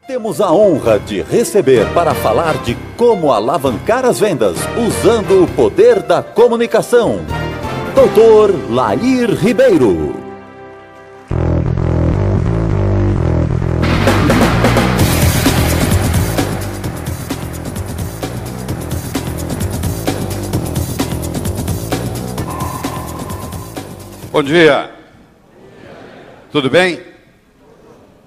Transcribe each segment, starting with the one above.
Temos a honra de receber para falar de como alavancar as vendas usando o poder da comunicação, Dr. Lair Ribeiro. Bom dia. Tudo bem?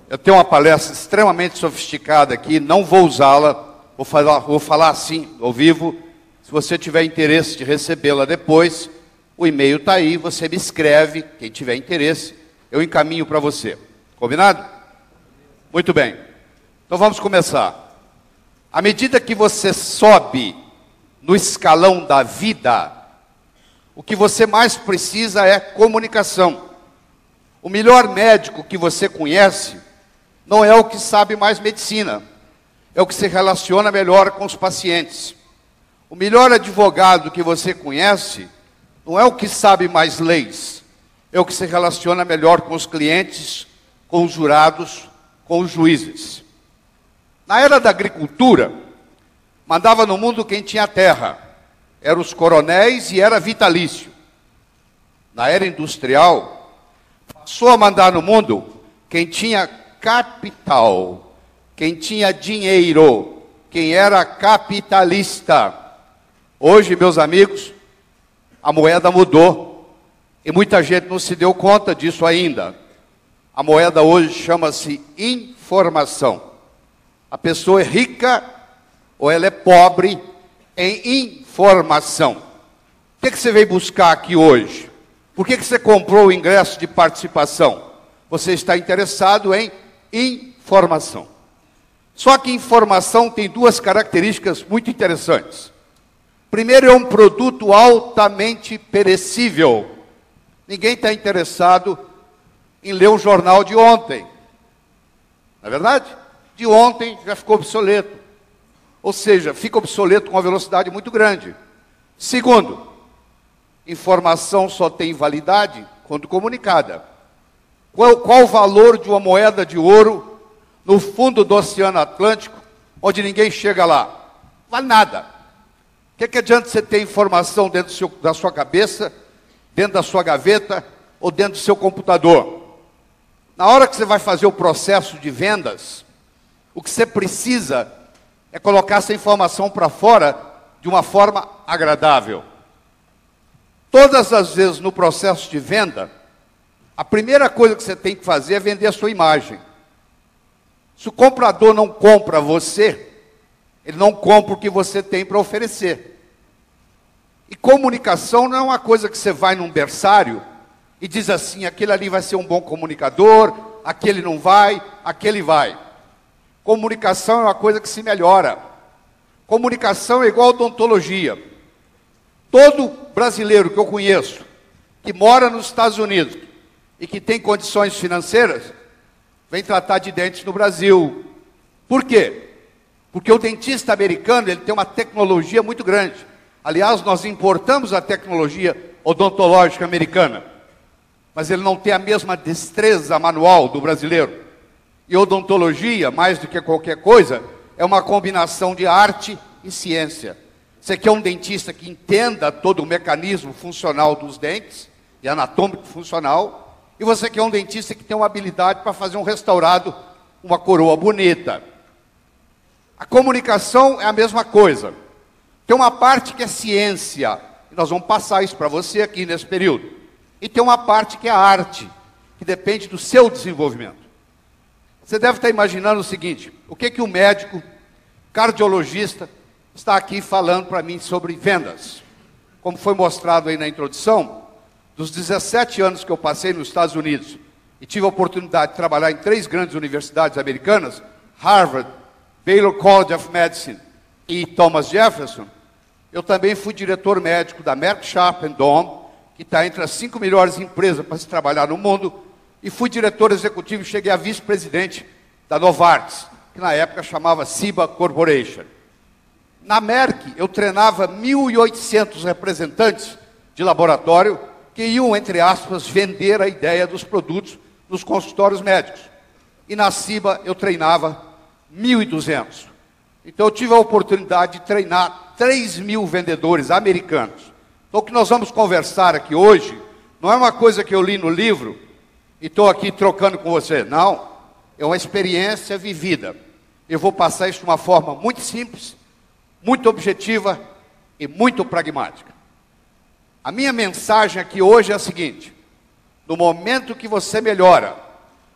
Eu tenho uma palestra extremamente sofisticada aqui, não vou usá-la, vou falar assim, ao vivo. Se você tiver interesse de recebê-la depois, o e-mail está aí, você me escreve, quem tiver interesse, eu encaminho para você. Combinado? Muito bem. Então vamos começar. À medida que você sobe no escalão da vida, o que você mais precisa é comunicação. O melhor médico que você conhece não é o que sabe mais medicina, é o que se relaciona melhor com os pacientes. O melhor advogado que você conhece não é o que sabe mais leis, é o que se relaciona melhor com os clientes, com os jurados, com os juízes. Na era da agricultura, mandava no mundo quem tinha terra, eram os coronéis e era vitalício. Na era industrial, passou a mandar no mundo quem tinha capital, quem tinha dinheiro, quem era capitalista. Hoje, meus amigos, a moeda mudou e muita gente não se deu conta disso ainda. A moeda hoje chama-se informação. A pessoa é rica ou ela é pobre em informação. O que você veio buscar aqui hoje? Por que você comprou o ingresso de participação? Você está interessado em informação. Só que informação tem duas características muito interessantes. Primeiro, é um produto altamente perecível. Ninguém está interessado em ler o jornal de ontem. Não é verdade? De ontem já ficou obsoleto. Ou seja, fica obsoleto com uma velocidade muito grande. Segundo, informação só tem validade quando comunicada. Qual o valor de uma moeda de ouro no fundo do Oceano Atlântico, onde ninguém chega lá? Vale nada. O que adianta você ter informação dentro da sua cabeça, dentro da sua gaveta ou dentro do seu computador? Na hora que você vai fazer o processo de vendas, o que você precisa é colocar essa informação para fora de uma forma agradável. Todas as vezes no processo de venda, a primeira coisa que você tem que fazer é vender a sua imagem. Se o comprador não compra você, ele não compra o que você tem para oferecer. E comunicação não é uma coisa que você vai num berçário e diz assim, aquele ali vai ser um bom comunicador, aquele não vai, aquele vai. Comunicação é uma coisa que se melhora. Comunicação é igual odontologia. Todo brasileiro que eu conheço, que mora nos Estados Unidos e que tem condições financeiras, vem tratar de dentes no Brasil. Por quê? Porque o dentista americano ele tem uma tecnologia muito grande. Aliás, nós importamos a tecnologia odontológica americana, mas ele não tem a mesma destreza manual do brasileiro. E odontologia, mais do que qualquer coisa, é uma combinação de arte e ciência. Você quer um dentista que entenda todo o mecanismo funcional dos dentes, e anatômico funcional, e você quer um dentista que tenha uma habilidade para fazer um restaurado, uma coroa bonita. A comunicação é a mesma coisa. Tem uma parte que é ciência, e nós vamos passar isso para você aqui nesse período. E tem uma parte que é arte, que depende do seu desenvolvimento. Você deve estar imaginando o seguinte, o que um médico, cardiologista, está aqui falando para mim sobre vendas. Como foi mostrado aí na introdução, dos 17 anos que eu passei nos Estados Unidos e tive a oportunidade de trabalhar em 3 grandes universidades americanas, Harvard, Baylor College of Medicine e Thomas Jefferson, eu também fui diretor médico da Merck Sharp & Dohme, que está entre as 5 melhores empresas para se trabalhar no mundo, e fui diretor executivo e cheguei a vice-presidente da Novartis, que na época chamava Ciba Corporation. Na Merck, eu treinava 1.800 representantes de laboratório que iam, entre aspas, vender a ideia dos produtos nos consultórios médicos. E na Ciba, eu treinava 1.200. Então eu tive a oportunidade de treinar 3.000 vendedores americanos. Então o que nós vamos conversar aqui hoje não é uma coisa que eu li no livro e estou aqui trocando com você. Não, é uma experiência vivida. Eu vou passar isso de uma forma muito simples, muito objetiva e muito pragmática. A minha mensagem aqui hoje é a seguinte: no momento que você melhora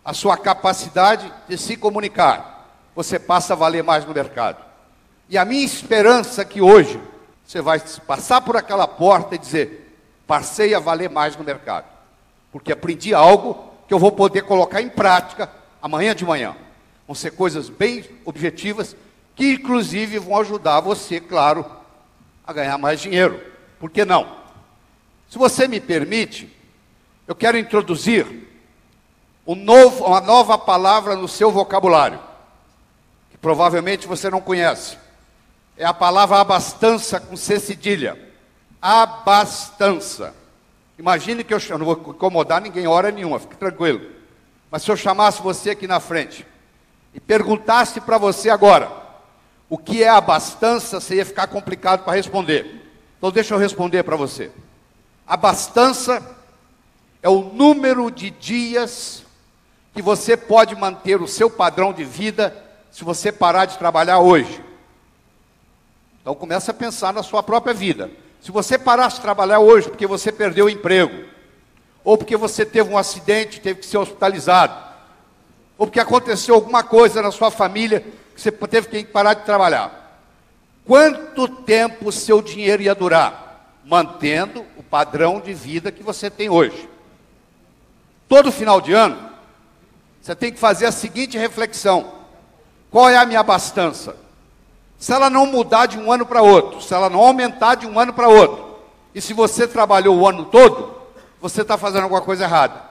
a sua capacidade de se comunicar, você passa a valer mais no mercado. E a minha esperança é que hoje você vai passar por aquela porta e dizer: passei a valer mais no mercado, porque aprendi algo que eu vou poder colocar em prática amanhã de manhã. Vão ser coisas bem objetivas, que inclusive vão ajudar você, claro, a ganhar mais dinheiro. Por que não? Se você me permite, eu quero introduzir uma nova palavra no seu vocabulário, que provavelmente você não conhece. É a palavra abastança com C cedilha. Abastança. Imagine que eu não vou incomodar ninguém hora nenhuma, fique tranquilo. Mas se eu chamasse você aqui na frente e perguntasse para você agora o que é abastança, você ia ficar complicado para responder. Então deixa eu responder para você. Abastança é o número de dias que você pode manter o seu padrão de vida se você parar de trabalhar hoje. Então começa a pensar na sua própria vida. Se você parar de trabalhar hoje porque você perdeu o emprego, ou porque você teve um acidente, teve que ser hospitalizado, ou porque aconteceu alguma coisa na sua família que você teve que parar de trabalhar, quanto tempo o seu dinheiro ia durar? Mantendo o padrão de vida que você tem hoje. Todo final de ano, você tem que fazer a seguinte reflexão: qual é a minha abastança? Se ela não mudar de um ano para outro, se ela não aumentar de um ano para outro, e se você trabalhou o ano todo, você está fazendo alguma coisa errada.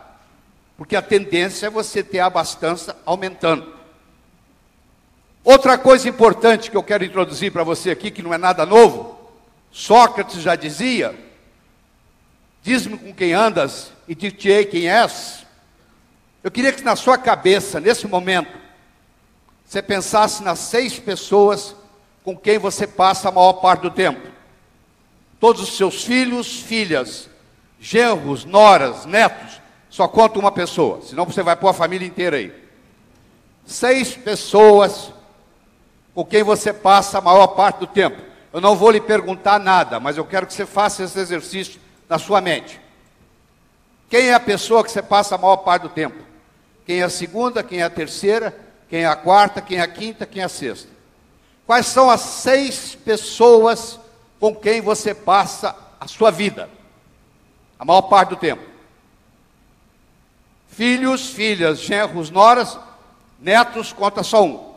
Porque a tendência é você ter a abastança aumentando. Outra coisa importante que eu quero introduzir para você aqui, que não é nada novo, Sócrates já dizia: diz-me com quem andas e dir-te-ei quem és. Eu queria que na sua cabeça, nesse momento, você pensasse nas 6 pessoas com quem você passa a maior parte do tempo. Todos os seus filhos, filhas, genros, noras, netos, só conta uma pessoa, senão você vai pôr a família inteira aí. 6 pessoas com quem você passa a maior parte do tempo. Eu não vou lhe perguntar nada, mas eu quero que você faça esse exercício na sua mente. Quem é a pessoa que você passa a maior parte do tempo? Quem é a segunda, quem é a terceira, quem é a quarta, quem é a quinta, quem é a sexta? Quais são as 6 pessoas com quem você passa a sua vida? A maior parte do tempo. Filhos, filhas, genros, noras, netos, conta só um.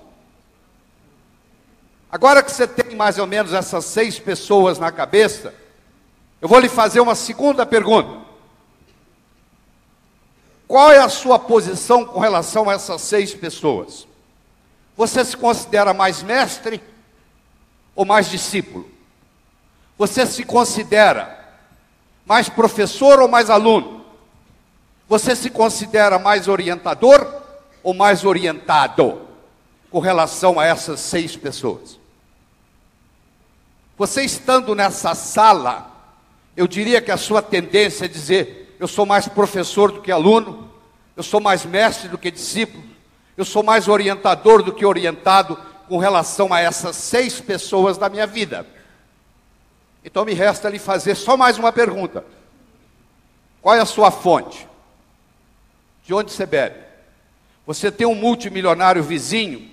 Agora que você tem mais ou menos essas 6 pessoas na cabeça, eu vou lhe fazer uma segunda pergunta. Qual é a sua posição com relação a essas 6 pessoas? Você se considera mais mestre ou mais discípulo? Você se considera mais professor ou mais aluno? Você se considera mais orientador ou mais orientado com relação a essas 6 pessoas? Você estando nessa sala, eu diria que a sua tendência é dizer: eu sou mais professor do que aluno, eu sou mais mestre do que discípulo, eu sou mais orientador do que orientado com relação a essas 6 pessoas da minha vida. Então me resta lhe fazer só mais uma pergunta. Qual é a sua fonte? De onde você bebe? Você tem um multimilionário vizinho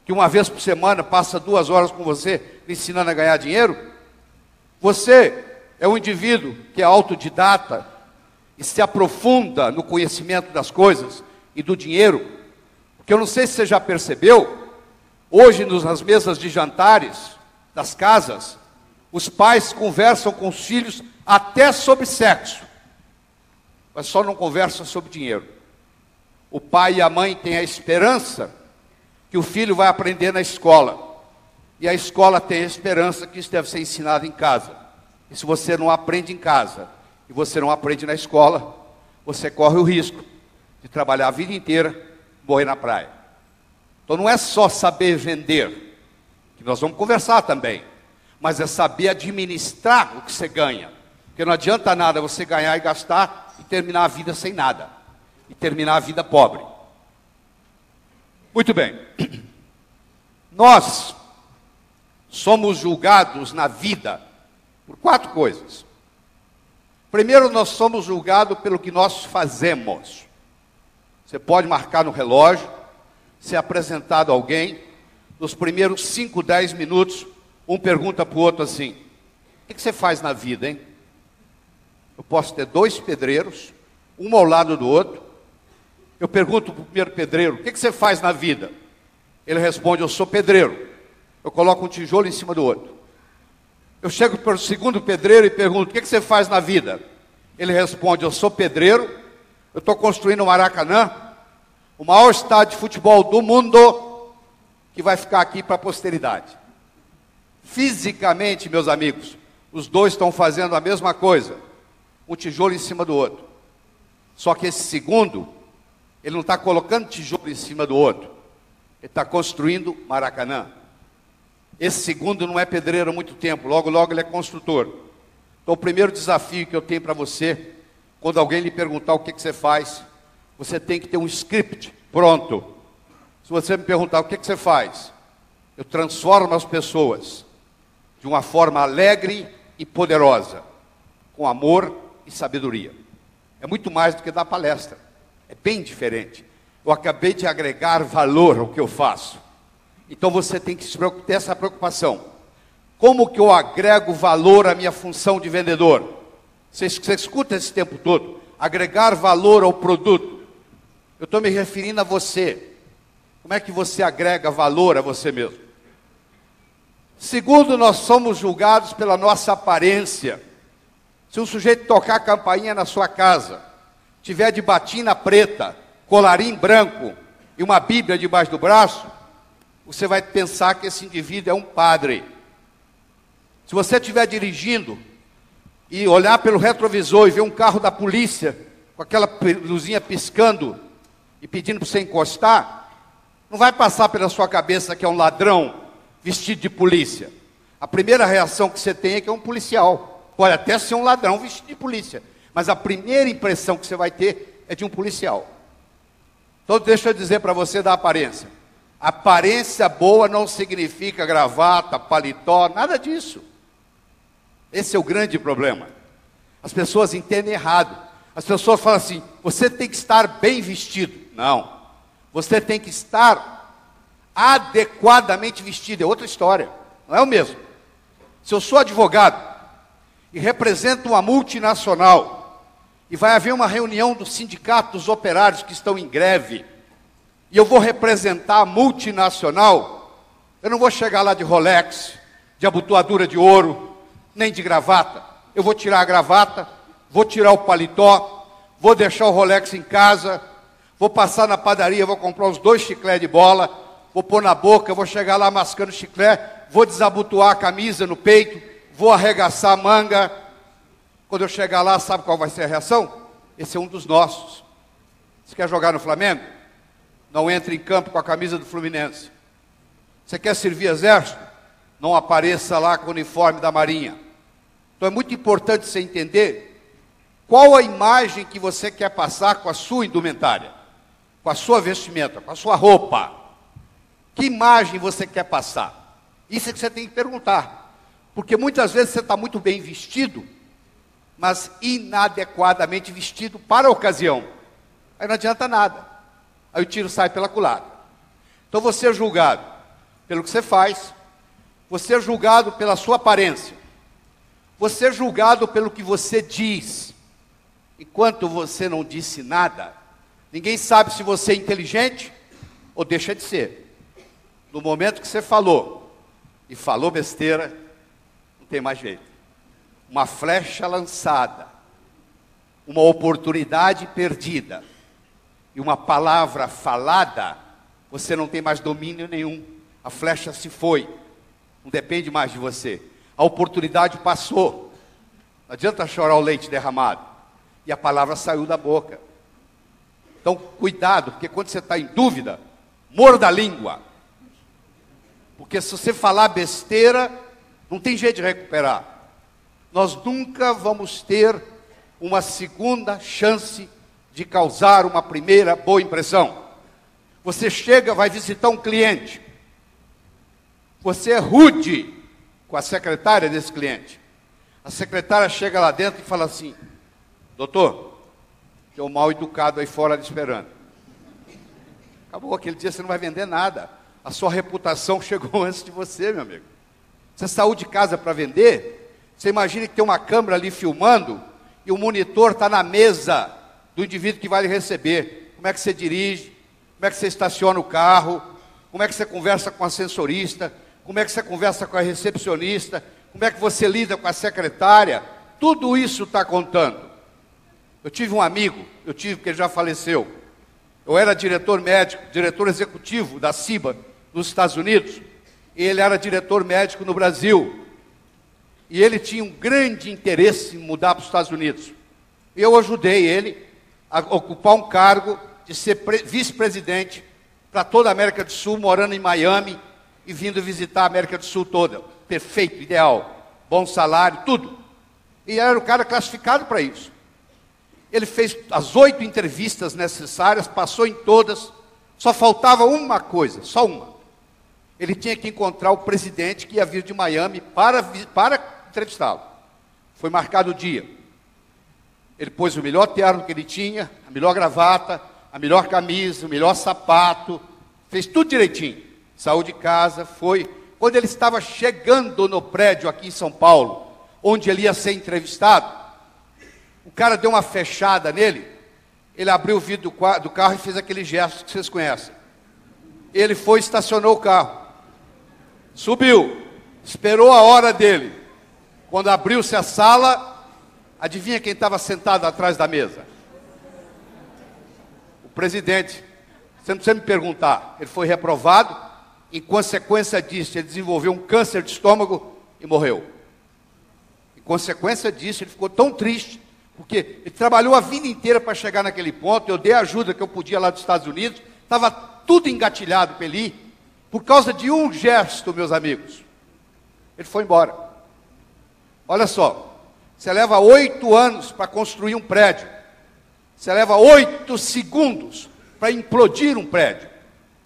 que uma vez por semana passa 2 horas com você lhe ensinando a ganhar dinheiro? Você é um indivíduo que é autodidata e se aprofunda no conhecimento das coisas e do dinheiro? Porque eu não sei se você já percebeu, hoje nas mesas de jantares das casas, os pais conversam com os filhos até sobre sexo, mas só não conversam sobre dinheiro. O pai e a mãe têm a esperança que o filho vai aprender na escola, e a escola tem a esperança que isso deve ser ensinado em casa. E se você não aprende em casa, e você não aprende na escola, você corre o risco de trabalhar a vida inteira, morrer na praia. Então não é só saber vender, que nós vamos conversar também, mas é saber administrar o que você ganha. Porque não adianta nada você ganhar e gastar e terminar a vida sem nada, e terminar a vida pobre. Muito bem. Nós somos julgados na vida por 4 coisas. Primeiro, nós somos julgados pelo que nós fazemos. Você pode marcar no relógio, ser apresentado a alguém, nos primeiros 5, 10 minutos, um pergunta para o outro assim: o que você faz na vida, hein? Eu posso ter 2 pedreiros, um ao lado do outro. Eu pergunto para o primeiro pedreiro: o que você faz na vida? Ele responde: eu sou pedreiro. Eu coloco um tijolo em cima do outro. Eu chego para o segundo pedreiro e pergunto: o que você faz na vida? Ele responde: eu sou pedreiro, eu estou construindo o Maracanã, o maior estádio de futebol do mundo, que vai ficar aqui para a posteridade. Fisicamente, meus amigos, os dois estão fazendo a mesma coisa, um tijolo em cima do outro. Só que esse segundo, ele não está colocando tijolo em cima do outro, ele está construindo Maracanã. Esse segundo não é pedreiro há muito tempo, logo logo ele é construtor. Então o primeiro desafio que eu tenho para você, quando alguém lhe perguntar o que você faz, você tem que ter um script pronto. Se você me perguntar o que você faz, eu transformo as pessoas de uma forma alegre e poderosa, com amor e sabedoria. É muito mais do que dar palestra, é bem diferente. Eu acabei de agregar valor ao que eu faço. Então você tem que ter essa preocupação. Como que eu agrego valor à minha função de vendedor? Você escuta esse tempo todo, agregar valor ao produto. Eu estou me referindo a você. Como é que você agrega valor a você mesmo? Segundo, nós somos julgados pela nossa aparência. Se um sujeito tocar a campainha na sua casa, tiver de batina preta, colarinho branco e uma Bíblia debaixo do braço, você vai pensar que esse indivíduo é um padre. Se você estiver dirigindo e olhar pelo retrovisor e ver um carro da polícia com aquela luzinha piscando e pedindo para você encostar, não vai passar pela sua cabeça que é um ladrão vestido de polícia. A primeira reação que você tem é que é um policial. Pode até ser um ladrão vestido de polícia, mas a primeira impressão que você vai ter é de um policial. Então deixa eu dizer para você da aparência. Aparência boa não significa gravata, paletó, nada disso. Esse é o grande problema. As pessoas entendem errado. As pessoas falam assim: você tem que estar bem vestido. Não. Você tem que estar adequadamente vestido. É outra história. Não é o mesmo. Se eu sou advogado e represento uma multinacional e vai haver uma reunião do sindicato dos operários que estão em greve, e eu vou representar a multinacional, eu não vou chegar lá de Rolex, de abotoadura de ouro, nem de gravata. Eu vou tirar a gravata, vou tirar o paletó, vou deixar o Rolex em casa, vou passar na padaria, vou comprar uns 2 chicletes de bola, vou pôr na boca, vou chegar lá mascando chiclete, vou desabotoar a camisa no peito, vou arregaçar a manga. Quando eu chegar lá, sabe qual vai ser a reação? Esse é um dos nossos. Você quer jogar no Flamengo? Não entre em campo com a camisa do Fluminense. Você quer servir exército? Não apareça lá com o uniforme da Marinha. Então é muito importante você entender qual a imagem que você quer passar com a sua indumentária, com a sua vestimenta, com a sua roupa. Que imagem você quer passar? Isso é que você tem que perguntar. Porque muitas vezes você está muito bem vestido, mas inadequadamente vestido para a ocasião. Aí não adianta nada. Aí o tiro sai pela culatra. Então você é julgado pelo que você faz, você é julgado pela sua aparência, você é julgado pelo que você diz. Enquanto você não disse nada, ninguém sabe se você é inteligente ou deixa de ser. No momento que você falou, e falou besteira, não tem mais jeito. Uma flecha lançada, uma oportunidade perdida, e uma palavra falada, você não tem mais domínio nenhum. A flecha se foi, não depende mais de você. A oportunidade passou. Não adianta chorar o leite derramado. E a palavra saiu da boca. Então, cuidado, porque quando você está em dúvida, morda a língua. Porque se você falar besteira, não tem jeito de recuperar. Nós nunca vamos ter uma segunda chance de causar uma primeira boa impressão. Você chega, vai visitar um cliente. Você é rude com a secretária desse cliente. A secretária chega lá dentro e fala assim: doutor, tem um mal educado aí fora esperando. Acabou, aquele dia você não vai vender nada. A sua reputação chegou antes de você, meu amigo. Você saiu de casa para vender, você imagina que tem uma câmera ali filmando e o monitor está na mesa do indivíduo que vai lhe receber. Como é que você dirige? Como é que você estaciona o carro? Como é que você conversa com o ascensorista? Como é que você conversa com a recepcionista? Como é que você lida com a secretária? Tudo isso está contando. Eu tive um amigo, porque ele já faleceu. Eu era diretor médico, diretor executivo da CIBA nos Estados Unidos. E ele era diretor médico no Brasil. E ele tinha um grande interesse em mudar para os Estados Unidos. E eu ajudei ele a ocupar um cargo de ser vice-presidente para toda a América do Sul, morando em Miami e vindo visitar a América do Sul toda. Perfeito, ideal, bom salário, tudo. E era o cara classificado para isso. Ele fez as 8 entrevistas necessárias, passou em todas, só faltava uma coisa, só uma. Ele tinha que encontrar o presidente que ia vir de Miami para entrevistá-lo. Foi marcado o dia. Ele pôs o melhor terno que ele tinha, a melhor gravata, a melhor camisa, o melhor sapato, fez tudo direitinho. Saiu de casa, foi. Quando ele estava chegando no prédio aqui em São Paulo, onde ele ia ser entrevistado, o cara deu uma fechada nele, ele abriu o vidro do carro e fez aquele gesto que vocês conhecem. Ele foi e estacionou o carro. Subiu, esperou a hora dele. Quando abriu-se a sala, adivinha quem estava sentado atrás da mesa? O presidente. Você não precisa me perguntar. Ele foi reprovado. Em consequência disso, ele desenvolveu um câncer de estômago e morreu. Em consequência disso, ele ficou tão triste, porque ele trabalhou a vida inteira para chegar naquele ponto. Eu dei a ajuda que eu podia lá dos Estados Unidos. Estava tudo engatilhado para ele ir. Por causa de um gesto, meus amigos. Ele foi embora. Olha só. Você leva 8 anos para construir um prédio. Você leva 8 segundos para implodir um prédio.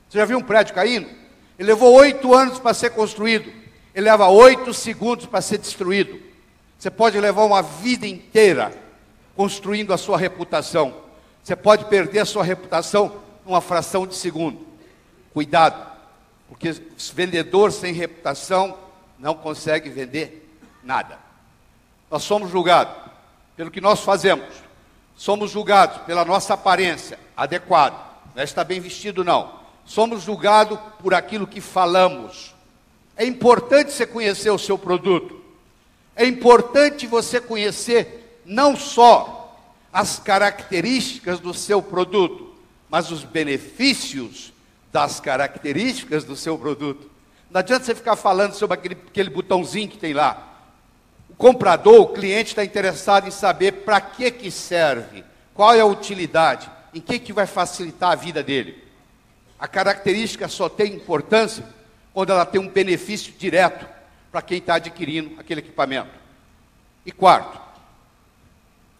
Você já viu um prédio caindo? Ele levou 8 anos para ser construído. Ele leva 8 segundos para ser destruído. Você pode levar uma vida inteira construindo a sua reputação. Você pode perder a sua reputação numa fração de segundo. Cuidado. Porque vendedor sem reputação não consegue vender nada. Nós somos julgados pelo que nós fazemos. Somos julgados pela nossa aparência adequada. Não é estar bem vestido, não. Somos julgados por aquilo que falamos. É importante você conhecer o seu produto. É importante você conhecer não só as características do seu produto, mas os benefícios das características do seu produto. Não adianta você ficar falando sobre aquele botãozinho que tem lá. O comprador, o cliente está interessado em saber para que serve, qual é a utilidade, em que vai facilitar a vida dele. A característica só tem importância quando ela tem um benefício direto para quem está adquirindo aquele equipamento. E quarto,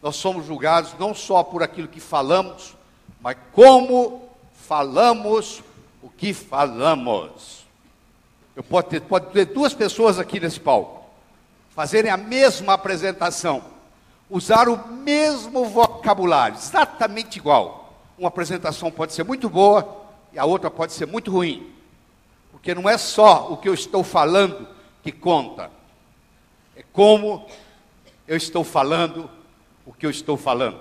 nós somos julgados não só por aquilo que falamos, mas como falamos o que falamos. Pode ter 2 pessoas aqui nesse palco, fazerem a mesma apresentação, usar o mesmo vocabulário, exatamente igual. Uma apresentação pode ser muito boa e a outra pode ser muito ruim. Porque não é só o que eu estou falando que conta. É como eu estou falando o que eu estou falando.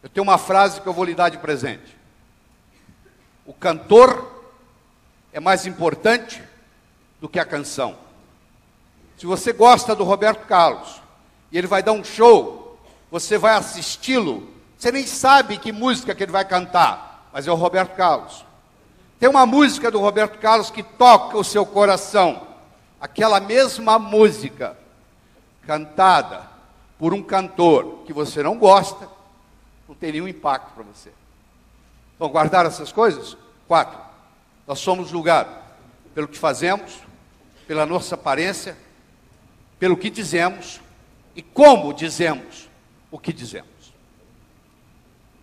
Eu tenho uma frase que eu vou lhe dar de presente. O cantor é mais importante do que a canção. Se você gosta do Roberto Carlos e ele vai dar um show, você vai assisti-lo, você nem sabe que música que ele vai cantar, mas é o Roberto Carlos. Tem uma música do Roberto Carlos que toca o seu coração. Aquela mesma música, cantada por um cantor que você não gosta, não tem nenhum impacto para você. Vão guardar essas coisas? 4. Nós somos julgados pelo que fazemos, pela nossa aparência, pelo que dizemos e como dizemos o que dizemos.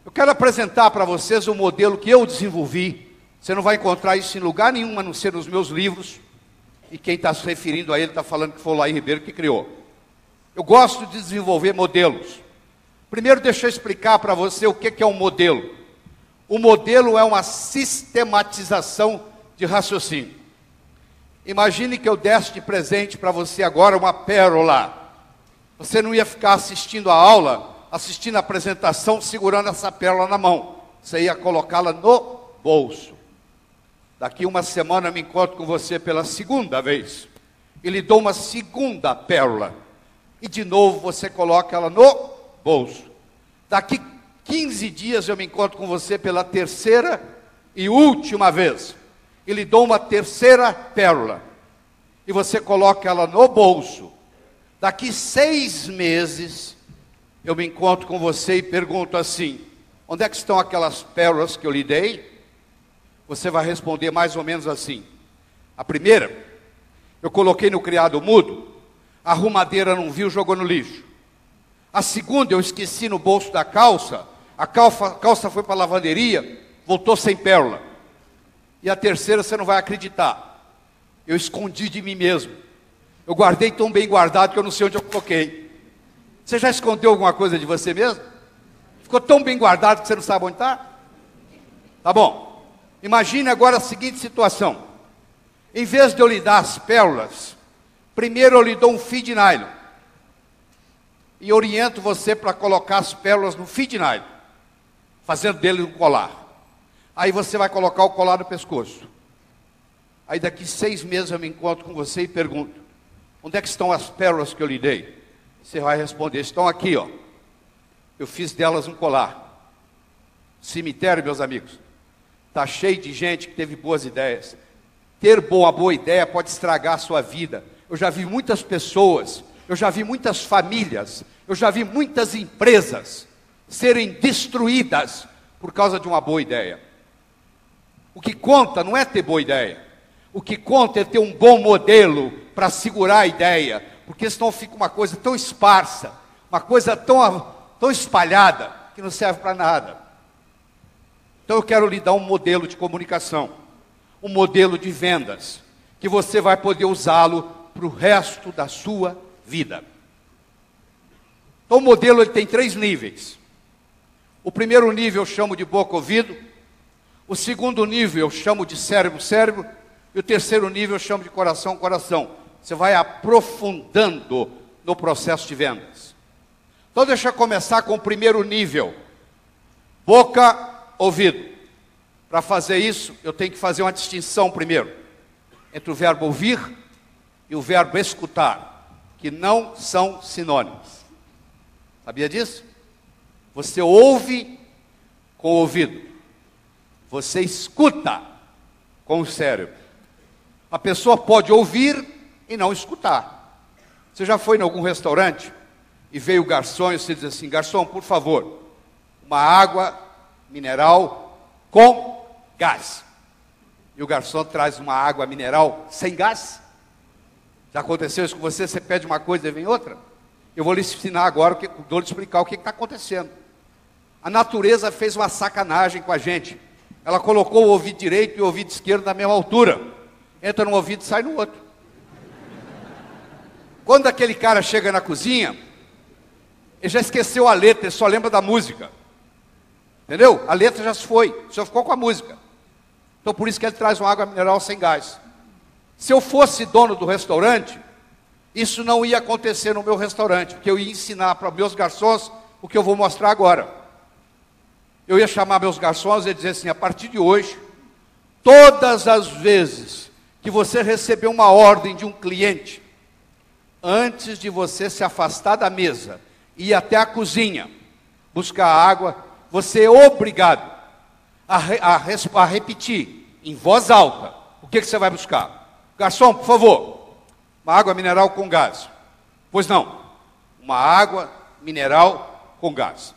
Eu quero apresentar para vocês um modelo que eu desenvolvi. Você não vai encontrar isso em lugar nenhum, a não ser nos meus livros. E quem está se referindo a ele está falando que foi o Laí Ribeiro que criou. Eu gosto de desenvolver modelos. Primeiro, deixa eu explicar para você o que é um modelo. O modelo é uma sistematização de raciocínio. Imagine que eu desse de presente para você agora uma pérola. Você não ia ficar assistindo a aula, assistindo a apresentação, segurando essa pérola na mão. Você ia colocá-la no bolso. Daqui uma semana eu me encontro com você pela segunda vez. E lhe dou uma segunda pérola. E de novo você coloca ela no bolso. Daqui 15 dias eu me encontro com você pela terceira e última vez. E lhe dou uma terceira pérola. E você coloca ela no bolso. Daqui 6 meses, eu me encontro com você e pergunto assim: onde é que estão aquelas pérolas que eu lhe dei? Você vai responder mais ou menos assim: a primeira, eu coloquei no criado mudo, a arrumadeira não viu, jogou no lixo. A segunda, eu esqueci no bolso da calça, a calça foi para a lavanderia, voltou sem pérola. E a terceira, você não vai acreditar, eu escondi de mim mesmo. Eu guardei tão bem guardado que eu não sei onde eu coloquei. Você já escondeu alguma coisa de você mesmo? Ficou tão bem guardado que você não sabe onde está? Tá bom. Imagine agora a seguinte situação. Em vez de eu lhe dar as pérolas, primeiro eu lhe dou um fio de nylon. E oriento você para colocar as pérolas no fio de nylon, fazendo dele um colar. Aí você vai colocar o colar no pescoço. Aí daqui 6 meses eu me encontro com você e pergunto: onde é que estão as pérolas que eu lhe dei? Você vai responder: estão aqui, ó. Eu fiz delas um colar. Cemitério, meus amigos, está cheio de gente que teve boas ideias. Ter uma boa ideia pode estragar a sua vida. Eu já vi muitas pessoas, eu já vi muitas famílias, eu já vi muitas empresas serem destruídas por causa de uma boa ideia. O que conta não é ter boa ideia. O que conta é ter um bom modelo para segurar a ideia, porque senão fica uma coisa tão esparsa, uma coisa tão espalhada, que não serve para nada. Então eu quero lhe dar um modelo de comunicação, um modelo de vendas, que você vai poder usá-lo para o resto da sua vida. Então o modelo ele tem 3 níveis. O primeiro nível eu chamo de boca-ouvido, o segundo nível eu chamo de cérebro-cérebro, e o terceiro nível eu chamo de coração-coração. Você vai aprofundando no processo de vendas. Então deixa eu começar com o primeiro nível. Boca-ouvido. Para fazer isso, eu tenho que fazer uma distinção primeiro entre o verbo ouvir e o verbo escutar, que não são sinônimos. Sabia disso? Você ouve com o ouvido. Você escuta com o cérebro. A pessoa pode ouvir e não escutar. Você já foi em algum restaurante e veio o garçom e você diz assim: garçom, por favor, uma água mineral com gás. E o garçom traz uma água mineral sem gás. Já aconteceu isso com você? Você pede uma coisa e vem outra? Eu vou lhe ensinar agora, vou lhe explicar o que está acontecendo. A natureza fez uma sacanagem com a gente. Ela colocou o ouvido direito e o ouvido esquerdo na mesma altura. Entra num ouvido e sai no outro. Quando aquele cara chega na cozinha, ele já esqueceu a letra, ele só lembra da música. Entendeu? A letra já se foi, só ficou com a música. Então por isso que ele traz uma água mineral sem gás. Se eu fosse dono do restaurante, isso não ia acontecer no meu restaurante, porque eu ia ensinar para meus garçons o que eu vou mostrar agora. Eu ia chamar meus garçons e dizer assim: a partir de hoje, todas as vezes que você receber uma ordem de um cliente, antes de você se afastar da mesa e ir até a cozinha buscar água, você é obrigado a repetir em voz alta o que você vai buscar. Garçom, por favor, uma água mineral com gás. Pois não, uma água mineral com gás.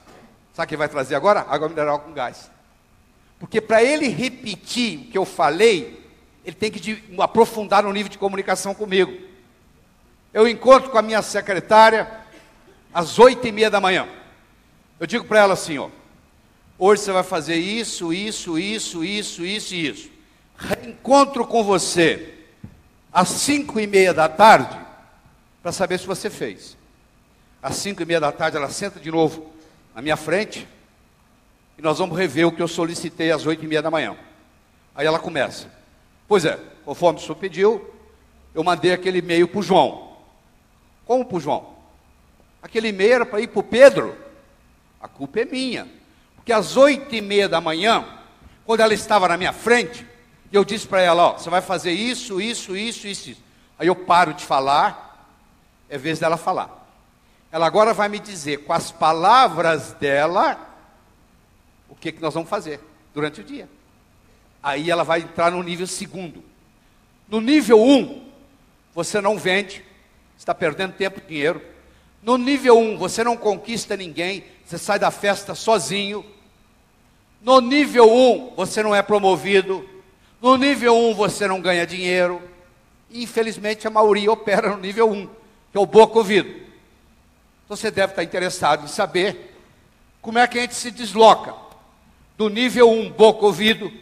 Sabe o que vai trazer agora? Água mineral com gás. Porque para ele repetir o que eu falei, ele tem que aprofundar no nível de comunicação comigo. Eu encontro com a minha secretária às 8h30 da manhã. Eu digo para ela assim, ó, hoje você vai fazer isso, isso, isso, isso, isso e isso. Reencontro com você às 5h30 da tarde, para saber se você fez. Às 5h30 da tarde ela senta de novo na minha frente, e nós vamos rever o que eu solicitei às 8h30 da manhã. Aí ela começa. Pois é, conforme o senhor pediu, eu mandei aquele e-mail para o João. Como para o João? Aquele e-mail era para ir para o Pedro. A culpa é minha. Porque às 8h30 da manhã, quando ela estava na minha frente, eu disse para ela, ó, você vai fazer isso, isso, isso, isso, isso. Aí eu paro de falar, é vez dela falar. Ela agora vai me dizer, com as palavras dela, o que nós vamos fazer durante o dia. Aí ela vai entrar no nível segundo. No nível 1, você não vende, está perdendo tempo e dinheiro. No nível 1, você não conquista ninguém, você sai da festa sozinho. No nível 1, você não é promovido. No nível 1, você não ganha dinheiro. E, infelizmente, a maioria opera no nível 1, que é o boca ouvido. Então, você deve estar interessado em saber como é que a gente se desloca do nível 1, boca ouvido,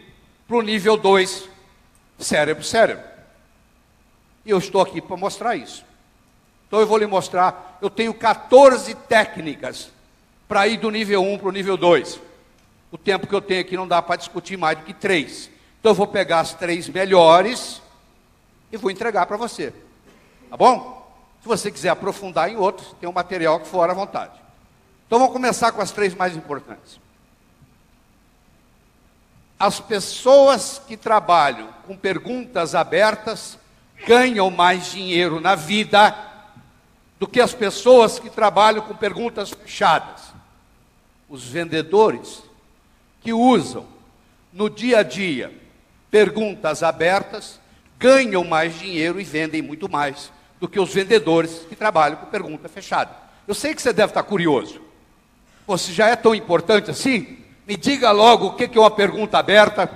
para o nível 2, cérebro. E eu estou aqui para mostrar isso. Então eu vou lhe mostrar, eu tenho 14 técnicas para ir do nível 1 para o nível 2. O tempo que eu tenho aqui não dá para discutir mais do que 3. Então eu vou pegar as 3 melhores e vou entregar para você. Tá bom? Se você quiser aprofundar em outros, tem um material que for à vontade. Então vamos começar com as 3 mais importantes. As pessoas que trabalham com perguntas abertas ganham mais dinheiro na vida do que as pessoas que trabalham com perguntas fechadas. Os vendedores que usam no dia a dia perguntas abertas ganham mais dinheiro e vendem muito mais do que os vendedores que trabalham com pergunta fechada. Eu sei que você deve estar curioso. Pô, se já é tão importante assim, me diga logo o que é uma pergunta aberta,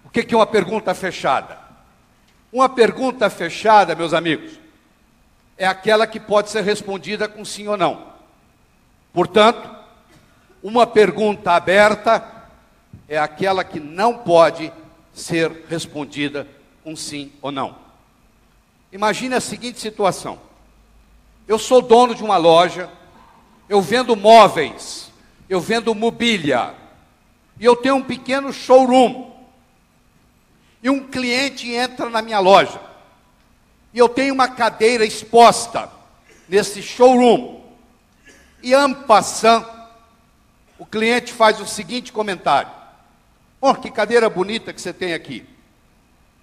o que é uma pergunta fechada. Uma pergunta fechada, meus amigos, é aquela que pode ser respondida com sim ou não. Portanto, uma pergunta aberta é aquela que não pode ser respondida com sim ou não. Imagine a seguinte situação. Eu sou dono de uma loja, eu vendo móveis, eu vendo mobília, e eu tenho um pequeno showroom. E um cliente entra na minha loja. E eu tenho uma cadeira exposta nesse showroom. E en passant, o cliente faz o seguinte comentário. Oh, que cadeira bonita que você tem aqui.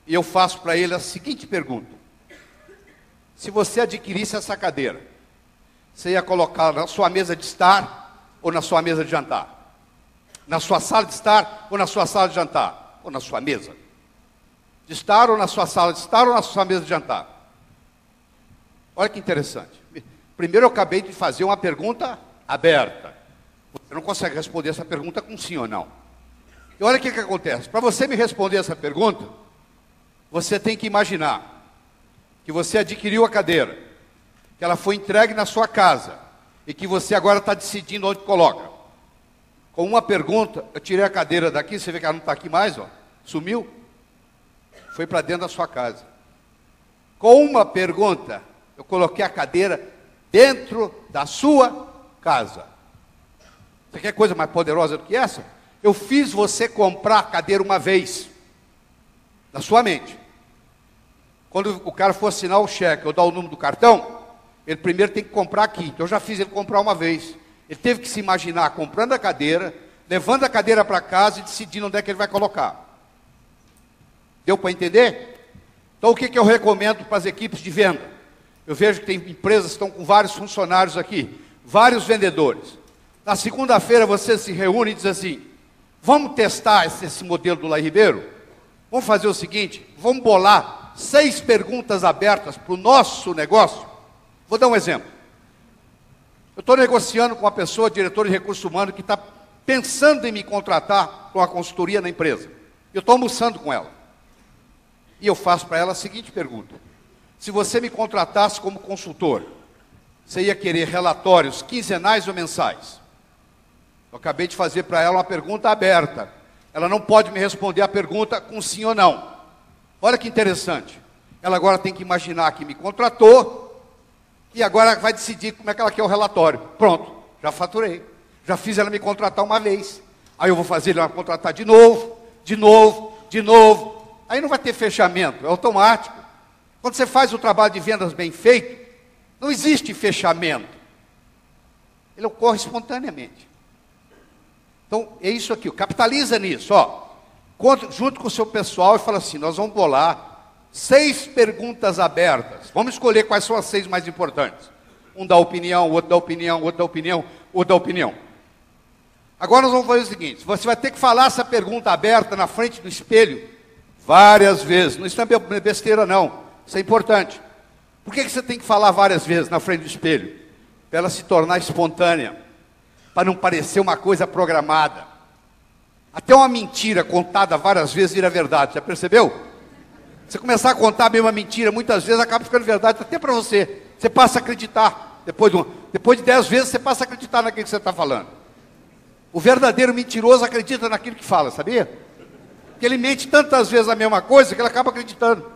E eu faço para ele a seguinte pergunta. Se você adquirisse essa cadeira, você ia colocar na sua mesa de estar ou na sua mesa de jantar? Na sua sala de estar ou na sua sala de jantar? Ou na sua mesa de estar ou na sua sala de estar ou na sua mesa de jantar? Olha que interessante. Primeiro eu acabei de fazer uma pergunta aberta. Você não consegue responder essa pergunta com sim ou não. E olha o que acontece. Para você me responder essa pergunta, você tem que imaginar que você adquiriu a cadeira, que ela foi entregue na sua casa e que você agora está decidindo onde coloca. Com uma pergunta, eu tirei a cadeira daqui, você vê que ela não está aqui mais, ó, sumiu, foi para dentro da sua casa. Com uma pergunta, eu coloquei a cadeira dentro da sua casa. Você quer coisa mais poderosa do que essa? Eu fiz você comprar a cadeira uma vez, na sua mente. Quando o cara for assinar o cheque ou dar o número do cartão, ele primeiro tem que comprar aqui. Então eu já fiz ele comprar uma vez. Ele teve que se imaginar comprando a cadeira, levando a cadeira para casa e decidindo onde é que ele vai colocar. Deu para entender? Então o que eu recomendo para as equipes de venda? Eu vejo que tem empresas que estão com vários funcionários aqui, vários vendedores. Na segunda-feira você se reúne e diz assim, vamos testar esse modelo do Laí Ribeiro? Vamos fazer o seguinte, vamos bolar 6 perguntas abertas para o nosso negócio? Vou dar um exemplo. Eu estou negociando com uma pessoa, diretor de recursos humanos, que está pensando em me contratar para uma consultoria na empresa. Eu estou almoçando com ela. E eu faço para ela a seguinte pergunta: se você me contratasse como consultor, você ia querer relatórios quinzenais ou mensais? Eu acabei de fazer para ela uma pergunta aberta. Ela não pode me responder a pergunta com sim ou não. Olha que interessante. Ela agora tem que imaginar que me contratou e agora vai decidir como é que ela quer o relatório. Pronto, já faturei. Já fiz ela me contratar uma vez. Aí eu vou fazer ela me contratar de novo, de novo, de novo. Aí não vai ter fechamento, é automático. Quando você faz o trabalho de vendas bem feito, não existe fechamento. Ele ocorre espontaneamente. Então, é isso aqui, capitaliza nisso, ó. Junto com o seu pessoal e fala assim: nós vamos bolar 6 perguntas abertas. Vamos escolher quais são as 6 mais importantes. Um dá opinião, outro dá opinião, outro dá opinião, outro dá opinião. Agora nós vamos fazer o seguinte: você vai ter que falar essa pergunta aberta na frente do espelho várias vezes. Não, isso não é besteira não, isso é importante. Por que você tem que falar várias vezes na frente do espelho? Para ela se tornar espontânea, para não parecer uma coisa programada. Até uma mentira contada várias vezes vira verdade, já percebeu? Você começar a contar a mesma mentira, muitas vezes acaba ficando verdade até para você. Você passa a acreditar. Depois de 10 vezes, você passa a acreditar naquilo que você está falando. O verdadeiro mentiroso acredita naquilo que fala, sabia? Porque ele mente tantas vezes a mesma coisa que ele acaba acreditando.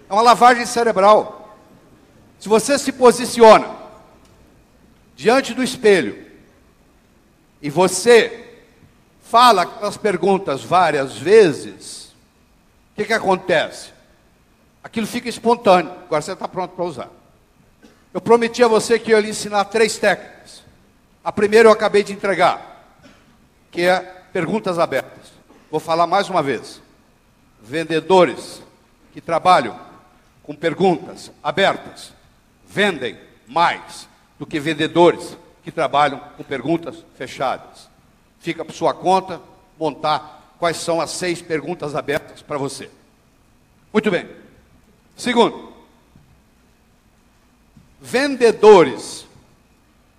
É uma lavagem cerebral. Se você se posiciona diante do espelho e você fala aquelas perguntas várias vezes, o que acontece? Aquilo fica espontâneo. Agora você está pronto para usar. Eu prometi a você que eu ia lhe ensinar 3 técnicas. A primeira eu acabei de entregar, que é perguntas abertas. Vou falar mais uma vez. Vendedores que trabalham com perguntas abertas vendem mais do que vendedores que trabalham com perguntas fechadas. Fica por sua conta montar quais são as 6 perguntas abertas para você. Muito bem. Segundo, vendedores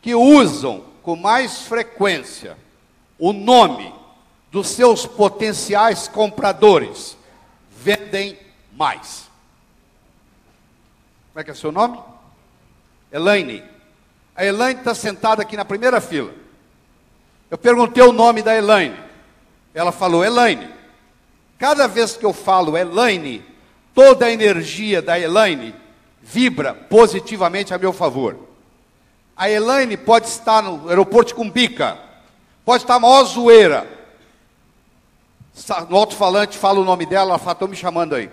que usam com mais frequência o nome dos seus potenciais compradores vendem mais. Como é que é seu nome? Elaine. A Elaine está sentada aqui na primeira fila. Eu perguntei o nome da Elaine. Ela falou Elaine. Cada vez que eu falo Elaine, toda a energia da Elaine vibra positivamente a meu favor. A Elaine pode estar no aeroporto de Cumbica, pode estar a maior zoeira. No alto-falante fala o nome dela, ela fala: estão me chamando aí.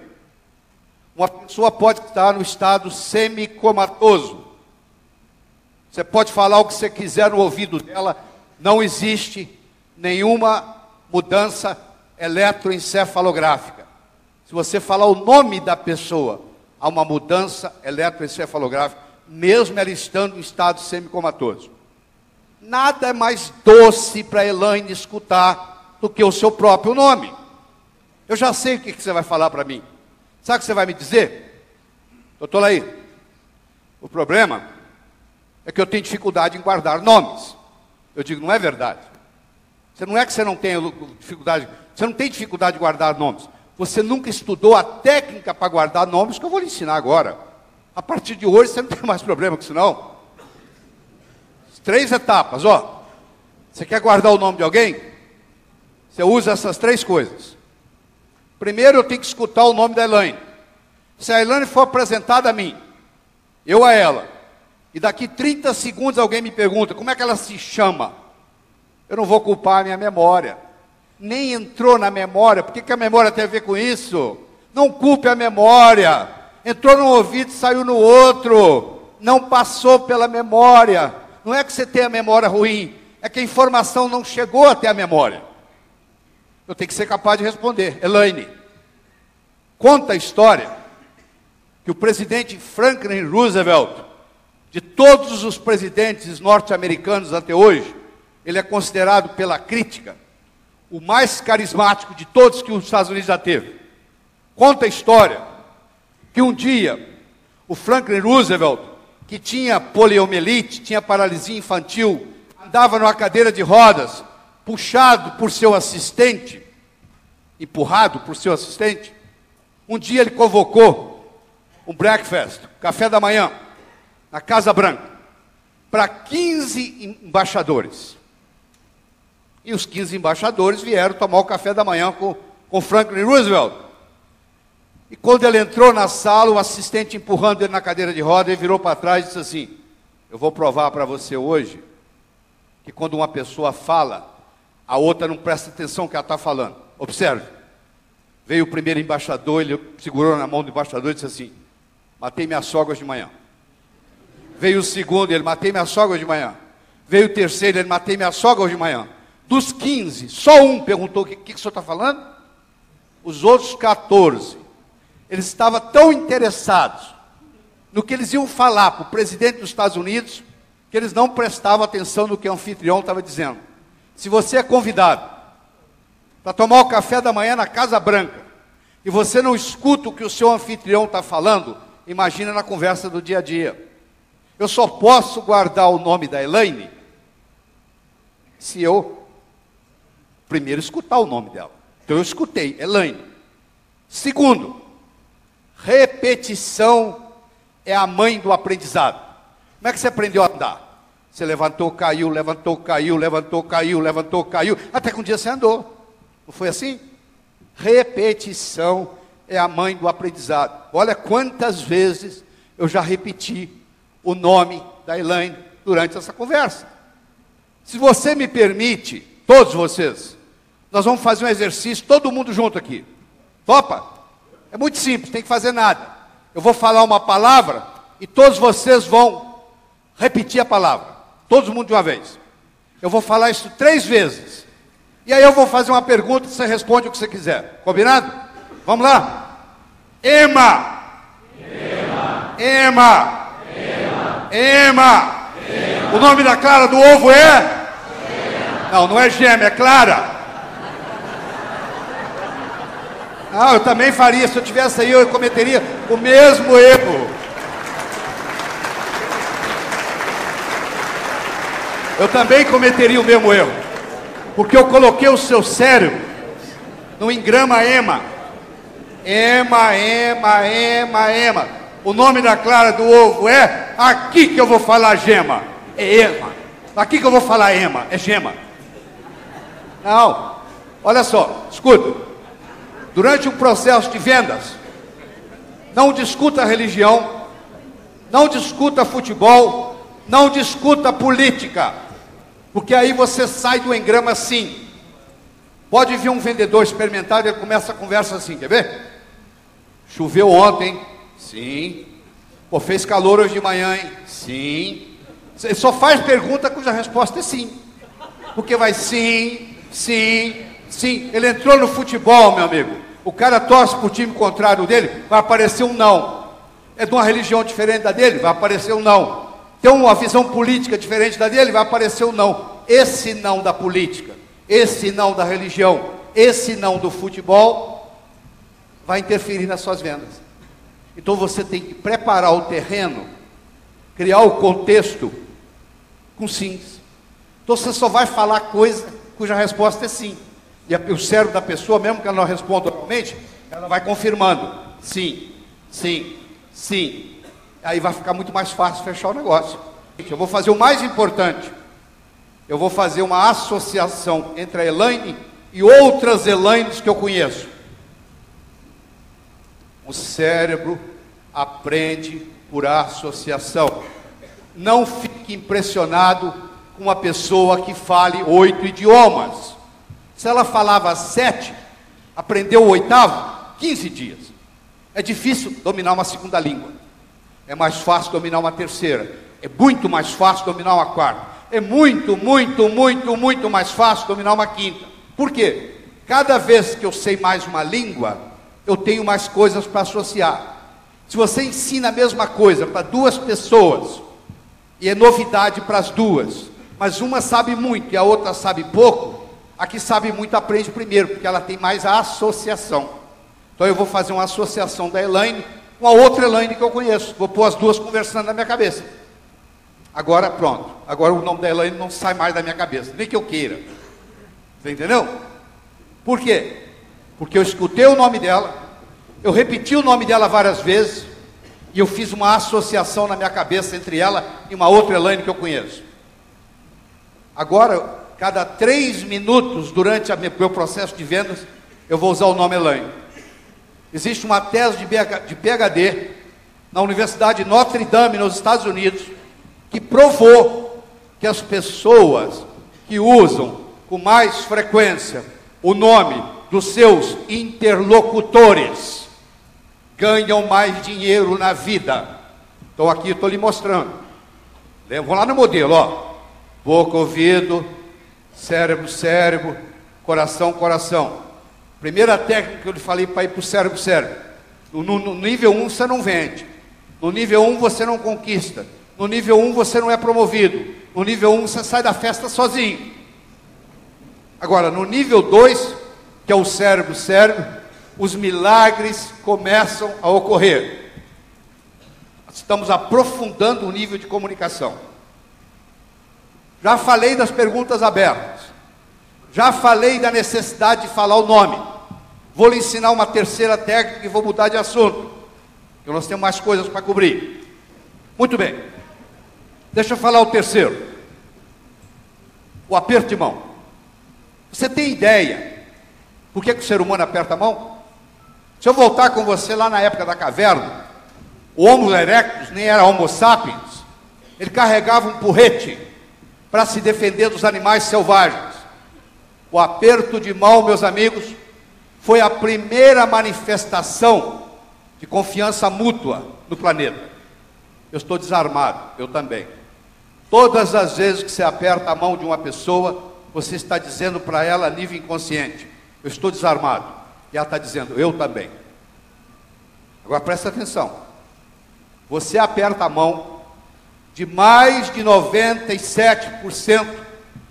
Uma pessoa pode estar no estado semicomatoso. Você pode falar o que você quiser no ouvido dela, não existe nenhuma mudança eletroencefalográfica. Se você falar o nome da pessoa, há uma mudança eletroencefalográfica, mesmo ela estando em estado semicomatoso. Nada é mais doce para a Elaine escutar do que o seu próprio nome. Eu já sei o que você vai falar para mim. Sabe o que você vai me dizer? Doutor Laí, o problema é que eu tenho dificuldade em guardar nomes. Eu digo: não é verdade. Não é que você não tenha dificuldade, você não tem dificuldade de guardar nomes. Você nunca estudou a técnica para guardar nomes que eu vou lhe ensinar agora. A partir de hoje você não tem mais problema com isso não. 3 etapas, ó. Você quer guardar o nome de alguém? Você usa essas 3 coisas. Primeiro eu tenho que escutar o nome da Elaine. Se a Elaine for apresentada a mim, eu a ela, e daqui 30 segundos alguém me pergunta como é que ela se chama, eu não vou culpar a minha memória. Nem entrou na memória. Por que a memória tem a ver com isso? Não culpe a memória. Entrou num ouvido e saiu no outro. Não passou pela memória. Não é que você tem a memória ruim, é que a informação não chegou até a memória. Eu tenho que ser capaz de responder. Elaine, conta a história que o presidente Franklin Roosevelt, de todos os presidentes norte-americanos até hoje, ele é considerado pela crítica o mais carismático de todos que os Estados Unidos já teve. Conta a história que um dia o Franklin Roosevelt, que tinha poliomielite, tinha paralisia infantil, andava numa cadeira de rodas, puxado por seu assistente, empurrado por seu assistente, um dia ele convocou um breakfast, café da manhã, na Casa Branca, para 15 embaixadores. E os 15 embaixadores vieram tomar o café da manhã com Franklin Roosevelt. E quando ele entrou na sala, o assistente empurrando ele na cadeira de roda, ele virou para trás e disse assim: eu vou provar para você hoje que quando uma pessoa fala, a outra não presta atenção no que ela está falando. Observe. Veio o primeiro embaixador, ele segurou na mão do embaixador e disse assim: matei minha sogra de manhã. Veio o segundo, ele: matei minha sogra de manhã. Veio o terceiro, ele: matei minha sogra de manhã. Dos 15, só um perguntou: o que o senhor está falando? Os outros 14, eles estavam tão interessados no que eles iam falar para o presidente dos Estados Unidos, que eles não prestavam atenção no que o anfitrião estava dizendo. Se você é convidado para tomar o café da manhã na Casa Branca, e você não escuta o que o seu anfitrião está falando, imagina na conversa do dia a dia. Eu só posso guardar o nome da Elaine se eu primeiro escutar o nome dela. Então eu escutei, Elaine. Segundo, repetição é a mãe do aprendizado. Como é que você aprendeu a andar? Você levantou, caiu, levantou, caiu, levantou, caiu, levantou, caiu, até que um dia você andou. Não foi assim? Repetição é a mãe do aprendizado. Olha quantas vezes eu já repeti o nome da Elaine durante essa conversa. Se você me permite, todos vocês, nós vamos fazer um exercício, todo mundo junto aqui. Topa? É muito simples, tem que fazer nada. Eu vou falar uma palavra e todos vocês vão repetir a palavra. Todo mundo de uma vez. Eu vou falar isso 3 vezes. E aí eu vou fazer uma pergunta e você responde o que você quiser. Combinado? Vamos lá? Ema. Ema. Ema. Ema. Ema. O nome da clara do ovo é? Gema. Não, não é gêmea, é clara. Ah, eu também faria. Se eu tivesse aí, eu cometeria o mesmo erro. Eu também cometeria o mesmo erro. Porque eu coloquei o seu cérebro no engrama ema. Ema, ema, ema, ema. O nome da clara do ovo é? Aqui que eu vou falar gema. É ema. Aqui que eu vou falar ema. É gema. Não. Olha só, escuta. Durante um processo de vendas, não discuta religião, não discuta futebol, não discuta política. Porque aí você sai do engrama assim. Pode vir um vendedor experimentado e ele começa a conversa assim, quer ver? Choveu ontem? Sim. Pô, fez calor hoje de manhã, hein? Sim. Ele só faz pergunta cuja resposta é sim. Porque vai sim, sim, sim. Ele entrou no futebol, meu amigo. O cara torce para o time contrário dele, vai aparecer um não. É de uma religião diferente da dele, vai aparecer um não. Tem uma visão política diferente da dele, vai aparecer um não. Esse não da política, esse não da religião, esse não do futebol, vai interferir nas suas vendas. Então você tem que preparar o terreno, criar o contexto com sims. Então você só vai falar coisa cuja resposta é sim. E o cérebro da pessoa, mesmo que ela não responda normalmente, ela vai confirmando. Sim, sim, sim. Aí vai ficar muito mais fácil fechar o negócio. Eu vou fazer o mais importante. Eu vou fazer uma associação entre a Elaine e outras Elaines que eu conheço. O cérebro aprende por associação. Não fique impressionado com uma pessoa que fale 8 idiomas. Se ela falava 7, aprendeu o 8º, 15 dias. É difícil dominar uma segunda língua. É mais fácil dominar uma terceira. É muito mais fácil dominar uma quarta. É muito, muito, muito, muito mais fácil dominar uma quinta. Por quê? Cada vez que eu sei mais uma língua, eu tenho mais coisas para associar. Se você ensina a mesma coisa para 2 pessoas, e é novidade para as 2, mas uma sabe muito e a outra sabe pouco, a que sabe muito aprende primeiro, porque ela tem mais a associação. Então eu vou fazer uma associação da Elaine com a outra Elaine que eu conheço. Vou pôr as 2 conversando na minha cabeça. Agora pronto. Agora o nome da Elaine não sai mais da minha cabeça, nem que eu queira. Você entendeu? Por quê? Porque eu escutei o nome dela, eu repeti o nome dela várias vezes, e eu fiz uma associação na minha cabeça entre ela e uma outra Elaine que eu conheço. Agora, cada 3 minutos durante o meu processo de vendas, eu vou usar o nome Elaine. Existe uma tese de PhD na Universidade de Notre Dame, nos Estados Unidos, que provou que as pessoas que usam com mais frequência o nome dos seus interlocutores ganham mais dinheiro na vida. Então aqui eu estou lhe mostrando. Vamos lá no modelo, ó. Boca, ouvido, cérebro, cérebro, coração, coração. Primeira técnica que eu lhe falei para ir para o cérebro, cérebro. No nível 1 você não vende. No nível 1 você não conquista. No nível 1 você não é promovido. No nível 1 você sai da festa sozinho. Agora, no nível 2, que é o cérebro, cérebro, os milagres começam a ocorrer. Estamos aprofundando o nível de comunicação. Já falei das perguntas abertas. Já falei da necessidade de falar o nome. Vou lhe ensinar uma terceira técnica e vou mudar de assunto, porque nós temos mais coisas para cobrir. Muito bem. Deixa eu falar o terceiro. O aperto de mão. Você tem ideia por que o ser humano aperta a mão? Se eu voltar com você lá na época da caverna, o Homo erectus nem era Homo sapiens, ele carregava um porrete para se defender dos animais selvagens. O aperto de mão, meus amigos, foi a primeira manifestação de confiança mútua no planeta. Eu estou desarmado, eu também. Todas as vezes que você aperta a mão de uma pessoa, você está dizendo para ela a nível inconsciente: eu estou desarmado. E ela está dizendo: eu também. Agora presta atenção. Você aperta a mão de mais de 97%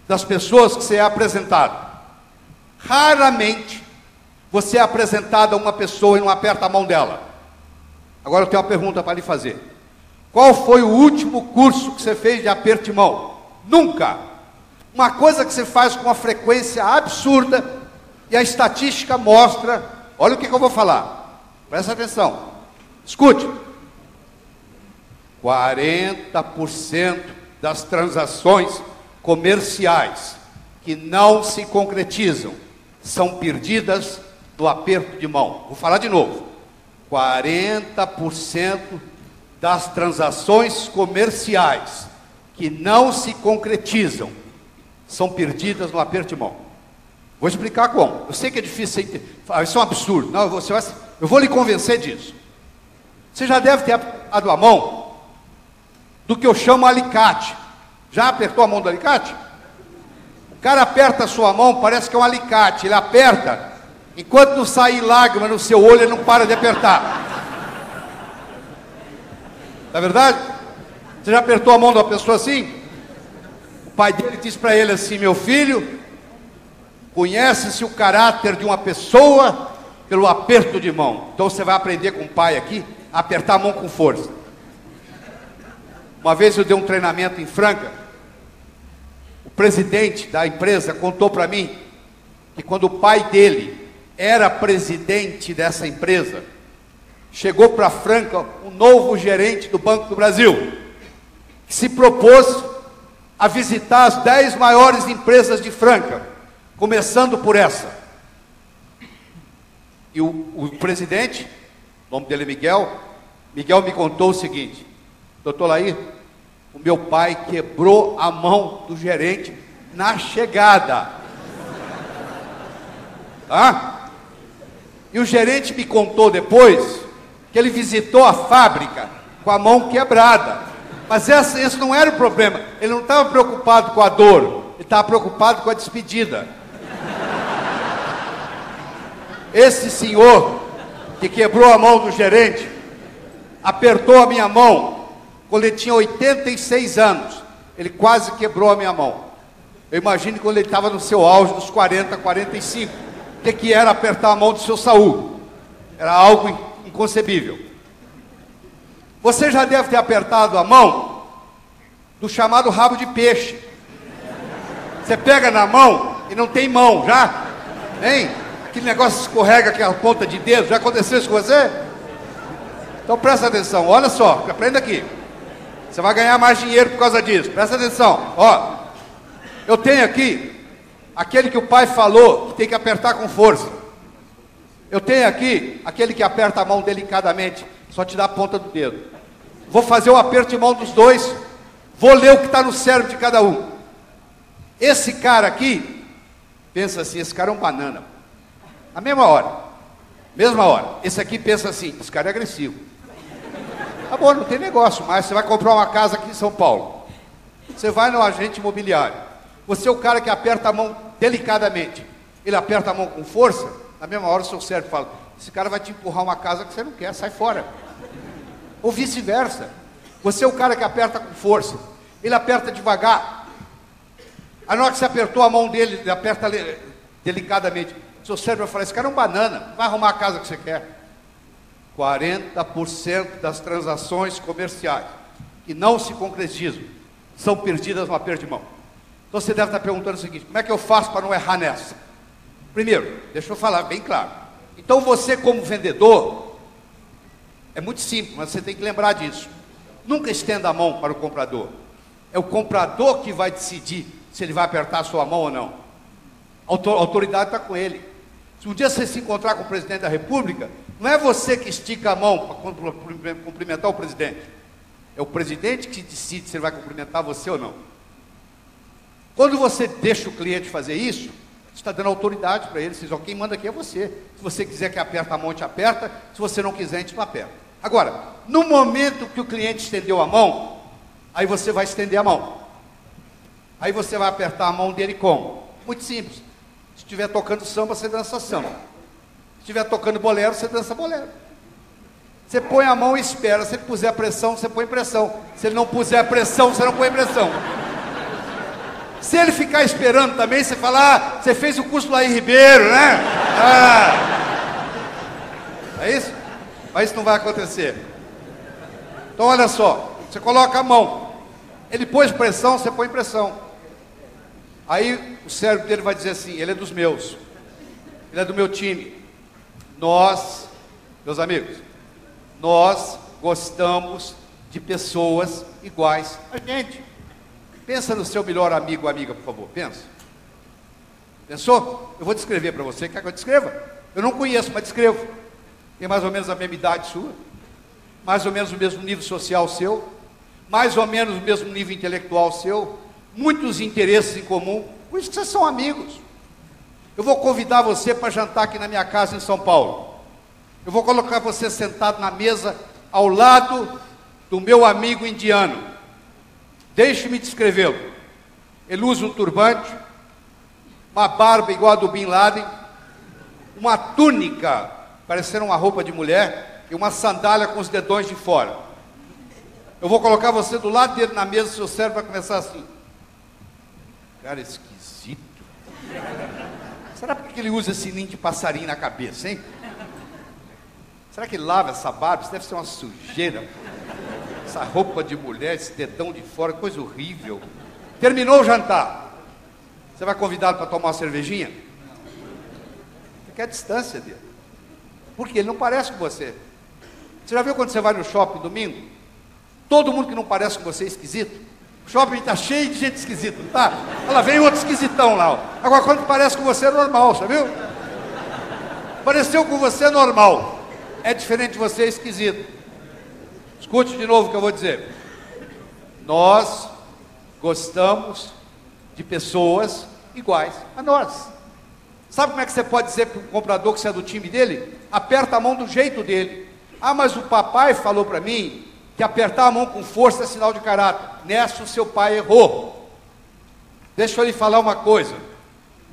das pessoas que você é apresentado. Raramente você é apresentado a uma pessoa e não aperta a mão dela. Agora eu tenho uma pergunta para lhe fazer. Qual foi o último curso que você fez de aperto de mão? Nunca. Uma coisa que você faz com uma frequência absurda, e a estatística mostra, olha o que eu vou falar, presta atenção, escute. 40% das transações comerciais que não se concretizam são perdidas no aperto de mão. Vou falar de novo. 40% das transações comerciais que não se concretizam são perdidas no aperto de mão. Vou explicar como. Eu sei que é difícil, isso é um absurdo. Não, eu vou lhe convencer disso. Você já deve ter apertado a mão do que eu chamo alicate. Já apertou a mão do alicate? O cara aperta a sua mão, parece que é um alicate. Ele aperta, enquanto não sair lágrima no seu olho, ele não para de apertar. Não é verdade? Você já apertou a mão de uma pessoa assim? O pai dele disse para ele assim: meu filho, conhece-se o caráter de uma pessoa pelo aperto de mão. Então você vai aprender com o pai aqui a apertar a mão com força. Uma vez eu dei um treinamento em Franca. O presidente da empresa contou para mim que quando o pai dele era presidente dessa empresa, chegou para Franca um novo gerente do Banco do Brasil, que se propôs a visitar as 10 maiores empresas de Franca, começando por essa. E o presidente, o nome dele é Miguel me contou o seguinte: doutor Lair, o meu pai quebrou a mão do gerente na chegada. E o gerente me contou depois que ele visitou a fábrica com a mão quebrada. Mas esse não era o problema. Ele não estava preocupado com a dor, ele estava preocupado com a despedida. Esse senhor que quebrou a mão do gerente apertou a minha mão quando ele tinha 86 anos. Ele quase quebrou a minha mão. Eu imagino quando ele estava no seu auge dos 40, 45. O que era apertar a mão do seu Saul? Era algo inconcebível. Você já deve ter apertado a mão do chamado rabo de peixe. Você pega na mão e não tem mão, já? Hein? Aquele negócio escorrega aquela ponta de dedo, já aconteceu isso com você? Então presta atenção, olha só, aprenda aqui. Você vai ganhar mais dinheiro por causa disso, presta atenção. Ó, eu tenho aqui aquele que o pai falou que tem que apertar com força. Eu tenho aqui aquele que aperta a mão delicadamente, só te dá a ponta do dedo. Vou fazer o aperto de mão dos dois, vou ler o que está no cérebro de cada um. Esse cara aqui, pensa assim, esse cara é um banana. Na mesma hora. Esse aqui pensa assim, esse cara é agressivo. Tá bom, não tem negócio mais, você vai comprar uma casa aqui em São Paulo. Você vai no agente imobiliário. Você é o cara que aperta a mão delicadamente. Ele aperta a mão com força, na mesma hora o seu cérebro fala, esse cara vai te empurrar uma casa que você não quer, sai fora. Ou vice-versa. Você é o cara que aperta com força. Ele aperta devagar. Aí na hora que você apertou a mão dele, ele aperta delicadamente. Seu cérebro vai falar, esse cara é um banana, vai arrumar a casa que você quer. 40% das transações comerciais que não se concretizam são perdidas no aperto de mão. Então você deve estar perguntando o seguinte, como é que eu faço para não errar nessa? Primeiro, deixa eu falar bem claro. Então você como vendedor, é muito simples, mas você tem que lembrar disso. Nunca estenda a mão para o comprador. É o comprador que vai decidir se ele vai apertar a sua mão ou não. A autoridade está com ele. Se um dia você se encontrar com o presidente da República, não é você que estica a mão para cumprimentar o presidente. É o presidente que decide se ele vai cumprimentar você ou não. Quando você deixa o cliente fazer isso, você está dando autoridade para ele. Você diz, ó, quem manda aqui é você. Se você quiser que aperta a mão, te aperta. Se você não quiser, a gente não aperta. Agora, no momento que o cliente estendeu a mão, aí você vai estender a mão. Aí você vai apertar a mão dele como? Muito simples. Se estiver tocando samba, você dança samba. Se estiver tocando bolero, você dança bolero. Você põe a mão e espera. Se ele puser pressão, você põe pressão. Se ele não puser pressão, você não põe pressão. Se ele ficar esperando também, você fala, ah, você fez o curso lá em Ribeiro, né? Ah. É isso? Mas isso não vai acontecer. Então olha só, você coloca a mão. Ele pôs pressão, você põe pressão. Aí o cérebro dele vai dizer assim, ele é dos meus. Ele é do meu time. Nós, meus amigos, nós gostamos de pessoas iguais a gente. Pensa no seu melhor amigo ou amiga, por favor, pensa. Pensou? Eu vou descrever para você, quer que eu descreva? Eu não conheço, mas descrevo. Tem mais ou menos a mesma idade sua, mais ou menos o mesmo nível social seu, mais ou menos o mesmo nível intelectual seu, muitos interesses em comum, por isso que vocês são amigos. Eu vou convidar você para jantar aqui na minha casa em São Paulo. Eu vou colocar você sentado na mesa ao lado do meu amigo indiano. Deixe-me descrevê-lo. Ele usa um turbante, uma barba igual a do Bin Laden, uma túnica, parecendo uma roupa de mulher, e uma sandália com os dedões de fora. Eu vou colocar você do lado dele na mesa, seu cérebro vai começar assim. Cara esquisito. Será porque ele usa esse ninho de passarinho na cabeça, hein? Será que ele lava essa barba? Isso deve ser uma sujeira. Essa roupa de mulher, esse dedão de fora, coisa horrível. Terminou o jantar. Você vai convidá-lo para tomar uma cervejinha? Fica à distância dele. Porque ele não parece com você. Você já viu quando você vai no shopping domingo? Todo mundo que não parece com você é esquisito. O shopping está cheio de gente esquisita, não está? Ela vem outro esquisitão lá. Ó. Agora, quando parece com você é normal, você viu? Pareceu com você é normal. É diferente de você, é esquisito. Escute de novo o que eu vou dizer. Nós gostamos de pessoas iguais a nós. Sabe como é que você pode dizer para o comprador que você é do time dele? Aperta a mão do jeito dele. Ah, mas o papai falou para mim que apertar a mão com força é sinal de caráter. Nessa o seu pai errou. Deixa eu lhe falar uma coisa.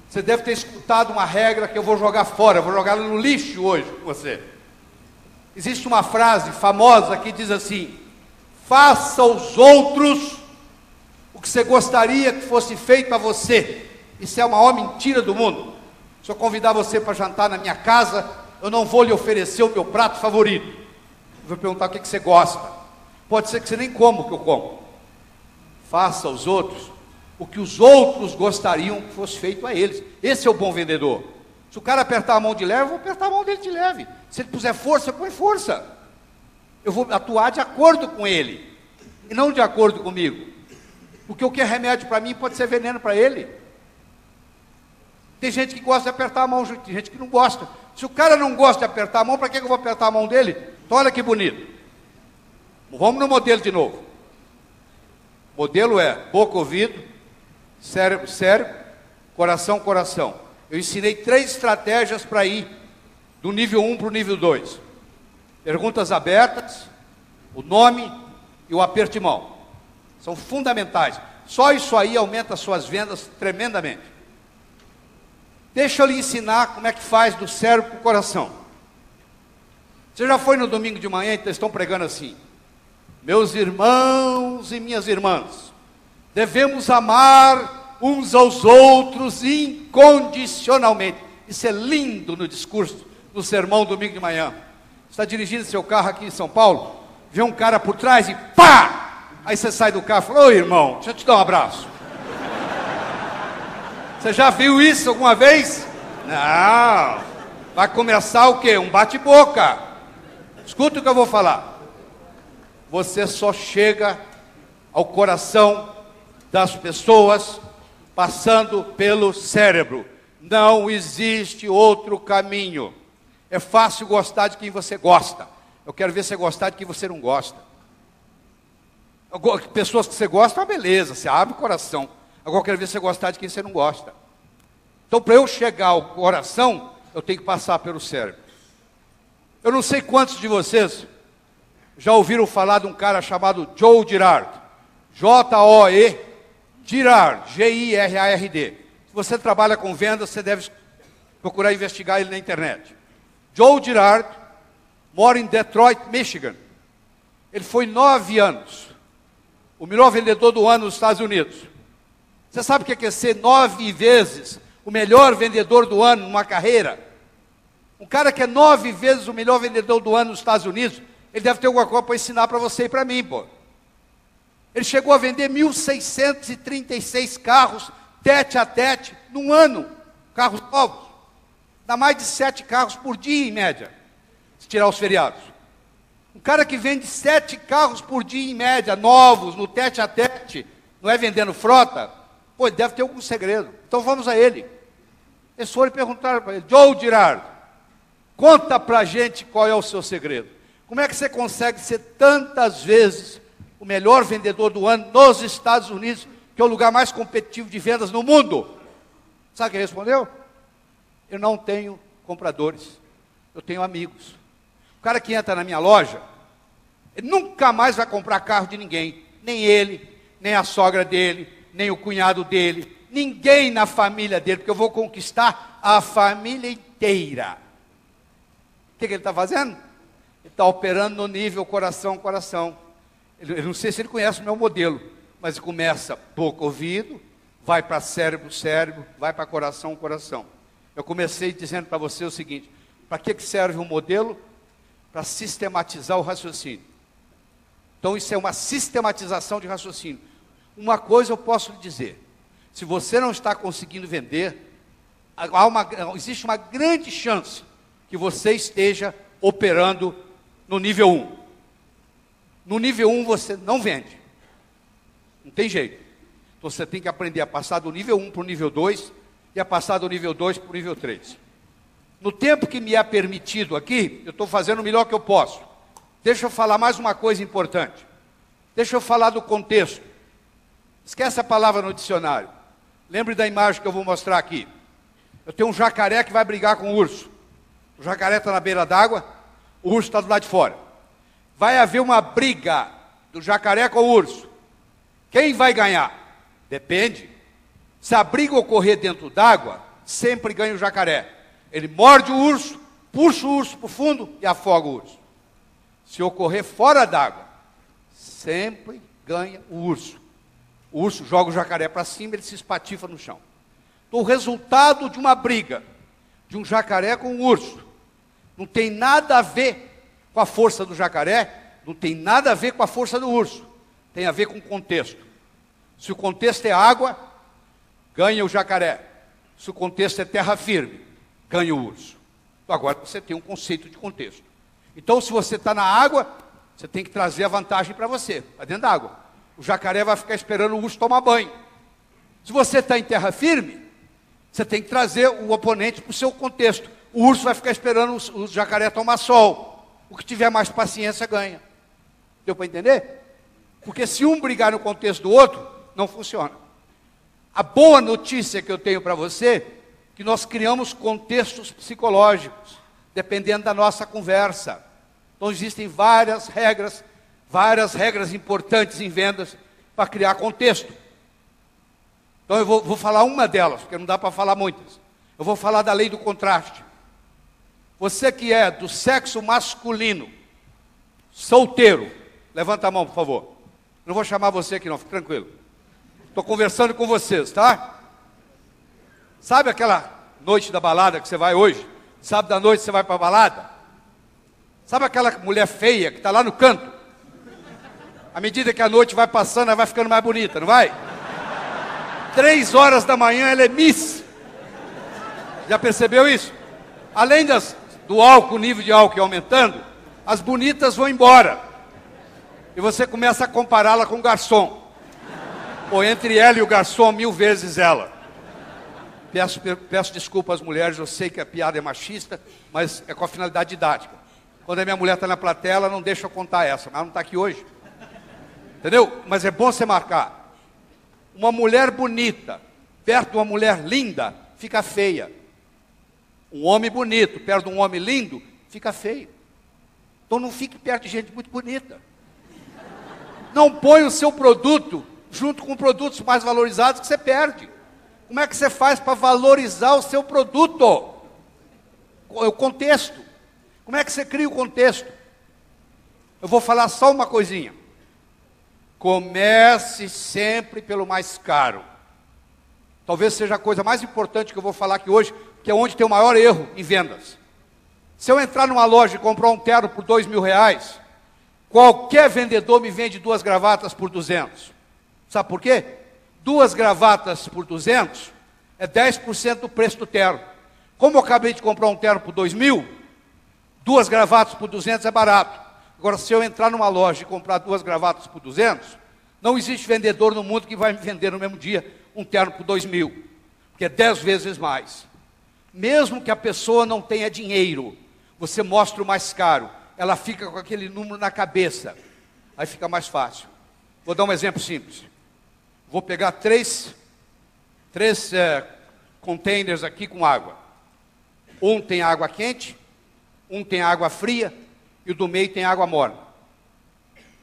Você deve ter escutado uma regra que eu vou jogar fora, eu vou jogar no lixo hoje com você. Existe uma frase famosa que diz assim: faça aos outros o que você gostaria que fosse feito a você. Isso é a maior mentira do mundo. Se eu convidar você para jantar na minha casa, eu não vou lhe oferecer o meu prato favorito. Eu vou perguntar o que você gosta. Pode ser que você nem coma o que eu como. Faça aos outros o que os outros gostariam que fosse feito a eles. Esse é o bom vendedor. Se o cara apertar a mão de leve, eu vou apertar a mão dele de leve. Se ele puser força, eu ponho força. Eu vou atuar de acordo com ele, e não de acordo comigo. Porque o que é remédio para mim pode ser veneno para ele. Tem gente que gosta de apertar a mão, tem gente que não gosta. Se o cara não gosta de apertar a mão, para que eu vou apertar a mão dele? Então olha que bonito. Vamos no modelo de novo. O modelo é boca, ouvido, cérebro, cérebro, coração, coração. Eu ensinei 3 estratégias para ir do nível 1 para o nível 2. Perguntas abertas, o nome e o aperto de mão. São fundamentais. Só isso aí aumenta as suas vendas tremendamente. Deixa eu lhe ensinar como é que faz do cérebro para o coração. Você já foi no domingo de manhã e eles estão pregando assim: meus irmãos e minhas irmãs, devemos amar uns aos outros incondicionalmente. Isso é lindo no discurso, no sermão domingo de manhã. Você está dirigindo seu carro aqui em São Paulo, vê um cara por trás e pá! Aí você sai do carro e fala: ô irmão, deixa eu te dar um abraço. Você já viu isso alguma vez? Não. Vai começar o quê? Um bate-boca. Escuta o que eu vou falar. Você só chega ao coração das pessoas passando pelo cérebro. Não existe outro caminho. É fácil gostar de quem você gosta. Eu quero ver você gostar de quem você não gosta. Pessoas que você gosta, beleza, você abre o coração. Agora eu quero ver você gostar de quem você não gosta. Então, para eu chegar ao coração, eu tenho que passar pelo cérebro. Eu não sei quantos de vocês já ouviram falar de um cara chamado Joe Girard. J-O-E Girard, G-I-R-A-R-D. Se você trabalha com vendas, você deve procurar investigar ele na internet. Joe Girard mora em Detroit, Michigan. Ele foi 9 anos o melhor vendedor do ano nos Estados Unidos. Você sabe o que é ser 9 vezes o melhor vendedor do ano numa carreira? Um cara que é 9 vezes o melhor vendedor do ano nos Estados Unidos, ele deve ter alguma coisa para ensinar para você e para mim, pô. Ele chegou a vender 1.636 carros, tete a tete, num ano. Carros novos. Dá mais de 7 carros por dia, em média, se tirar os feriados. Um cara que vende 7 carros por dia, em média, novos, no tete a tete, não é vendendo frota? Pô, ele deve ter algum segredo. Então vamos a ele. Eles foram perguntar para ele: Joe Girard, conta para a gente qual é o seu segredo. Como é que você consegue ser tantas vezes o melhor vendedor do ano nos Estados Unidos, que é o lugar mais competitivo de vendas no mundo? Sabe o que ele respondeu? Eu não tenho compradores, eu tenho amigos. O cara que entra na minha loja, ele nunca mais vai comprar carro de ninguém. Nem ele, nem a sogra dele, nem o cunhado dele, ninguém na família dele, porque eu vou conquistar a família inteira. O que ele está fazendo? Ele está operando no nível coração. Eu não sei se ele conhece o meu modelo, mas ele começa boca, ouvido, vai para cérebro, vai para coração. Eu comecei dizendo para você o seguinte: para que serve um modelo? Para sistematizar o raciocínio. Então isso é uma sistematização de raciocínio. Uma coisa eu posso lhe dizer: se você não está conseguindo vender, existe uma grande chance que você esteja operando no nível 1. No nível 1 você não vende. Não tem jeito. Então você tem que aprender a passar do nível 1 para o nível 2 e a passar do nível 2 para o nível 3. No tempo que me é permitido aqui, eu estou fazendo o melhor que eu posso. Deixa eu falar mais uma coisa importante. Deixa eu falar do contexto. Esquece a palavra no dicionário. Lembre da imagem que eu vou mostrar aqui. Eu tenho um jacaré que vai brigar com o urso. O jacaré está na beira d'água, o urso está do lado de fora. Vai haver uma briga do jacaré com o urso. Quem vai ganhar? Depende. Se a briga ocorrer dentro d'água, sempre ganha o jacaré. Ele morde o urso, puxa o urso para o fundo e afoga o urso. Se ocorrer fora d'água, sempre ganha o urso. O urso joga o jacaré para cima, ele se espatifa no chão. Então, o resultado de uma briga de um jacaré com um urso não tem nada a ver com a força do jacaré, não tem nada a ver com a força do urso. Tem a ver com o contexto. Se o contexto é água, ganha o jacaré. Se o contexto é terra firme, ganha o urso. Então agora você tem um conceito de contexto. Então se você está na água, você tem que trazer a vantagem para você, para dentro da água. O jacaré vai ficar esperando o urso tomar banho. Se você está em terra firme, você tem que trazer o oponente para o seu contexto. O urso vai ficar esperando o jacaré tomar sol. O que tiver mais paciência ganha. Deu para entender? Porque se um brigar no contexto do outro, não funciona. A boa notícia que eu tenho para você é que nós criamos contextos psicológicos, dependendo da nossa conversa. Então existem várias regras importantes em vendas para criar contexto. Então eu vou falar uma delas, porque não dá para falar muitas. Eu vou falar da lei do contraste. Você que é do sexo masculino, solteiro, levanta a mão, por favor. Não vou chamar você aqui não, fique tranquilo. Estou conversando com vocês, tá? Sabe aquela noite da balada que você vai hoje? Sábado à noite você vai para a balada? Sabe aquela mulher feia que está lá no canto? À medida que a noite vai passando, ela vai ficando mais bonita, não vai? 3 horas da manhã ela é Miss. Já percebeu isso? Além do álcool, o nível de álcool aumentando, as bonitas vão embora. E você começa a compará-la com o garçom. Ou entre ela e o garçom, 1000 vezes ela. Peço desculpa às mulheres, eu sei que a piada é machista, mas é com a finalidade didática. Quando a minha mulher está na plateia, ela não deixa eu contar essa, mas ela não está aqui hoje. Entendeu? Mas é bom você marcar. Uma mulher bonita, perto de uma mulher linda, fica feia. Um homem bonito, perto de um homem lindo, fica feio. Então não fique perto de gente muito bonita. Não põe o seu produto junto com produtos mais valorizados que você perde. Como é que você faz para valorizar o seu produto? O contexto. Como é que você cria o contexto? Eu vou falar só uma coisinha. Comece sempre pelo mais caro. Talvez seja a coisa mais importante que eu vou falar aqui hoje, que é onde tem o maior erro em vendas. Se eu entrar numa loja e comprar um terno por R$2.000, qualquer vendedor me vende 2 gravatas por 200. Sabe por quê? 2 gravatas por 200 é 10% do preço do terno. Como eu acabei de comprar um terno por 2.000, 2 gravatas por 200 é barato. Agora, se eu entrar numa loja e comprar 2 gravatas por 200, não existe vendedor no mundo que vai me vender no mesmo dia um terno por 2.000, porque é 10 vezes mais. Mesmo que a pessoa não tenha dinheiro, você mostra o mais caro, ela fica com aquele número na cabeça, aí fica mais fácil. Vou dar um exemplo simples. Vou pegar três containers aqui com água. Um tem água quente, um tem água fria, e o do meio tem água morna.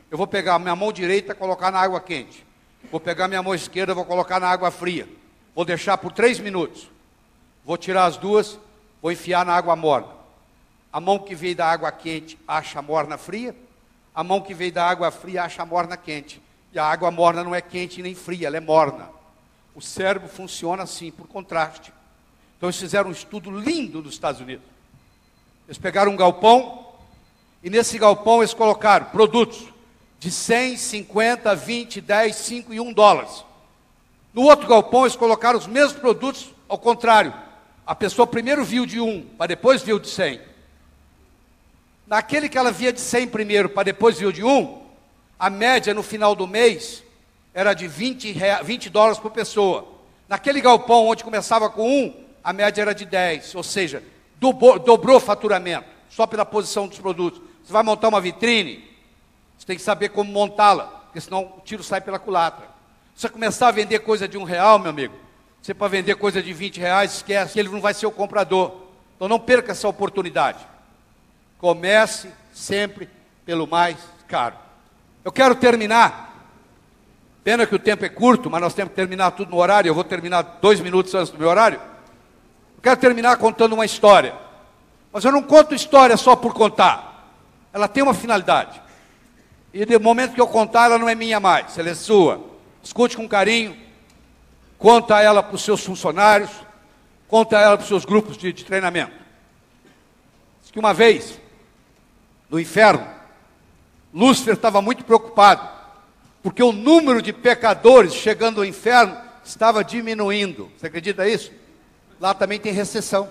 Eu vou pegar a minha mão direita e colocar na água quente. Vou pegar a minha mão esquerda e vou colocar na água fria. Vou deixar por 3 minutos. Vou tirar as duas, vou enfiar na água morna. A mão que veio da água quente acha a morna fria. A mão que veio da água fria acha a morna quente. E a água morna não é quente nem fria, ela é morna. O cérebro funciona assim, por contraste. Então eles fizeram um estudo lindo nos Estados Unidos. Eles pegaram um galpão, e nesse galpão eles colocaram produtos de 100, 50, 20, 10, 5 e $1. No outro galpão eles colocaram os mesmos produtos ao contrário. A pessoa primeiro viu de 1, para depois viu de 100. Naquele que ela via de 100 primeiro, para depois viu de 1, a média no final do mês era de $20 por pessoa. Naquele galpão onde começava com 1, a média era de 10, ou seja, dobrou o faturamento, só pela posição dos produtos. Você vai montar uma vitrine, você tem que saber como montá-la, porque senão o tiro sai pela culatra. Se você começar a vender coisa de R$1, meu amigo, você para vender coisa de R$20, esquece que ele não vai ser o comprador. Então não perca essa oportunidade. Comece sempre pelo mais caro. Eu quero terminar, pena que o tempo é curto, mas nós temos que terminar tudo no horário, eu vou terminar 2 minutos antes do meu horário. Eu quero terminar contando uma história. Mas eu não conto história só por contar. Ela tem uma finalidade. E no momento que eu contar, ela não é minha mais, ela é sua. Escute com carinho, conta ela para os seus funcionários, conta ela para os seus grupos de treinamento. Diz que uma vez, no inferno, Lúcifer estava muito preocupado, porque o número de pecadores chegando ao inferno estava diminuindo. Você acredita nisso? lá também tem recessão.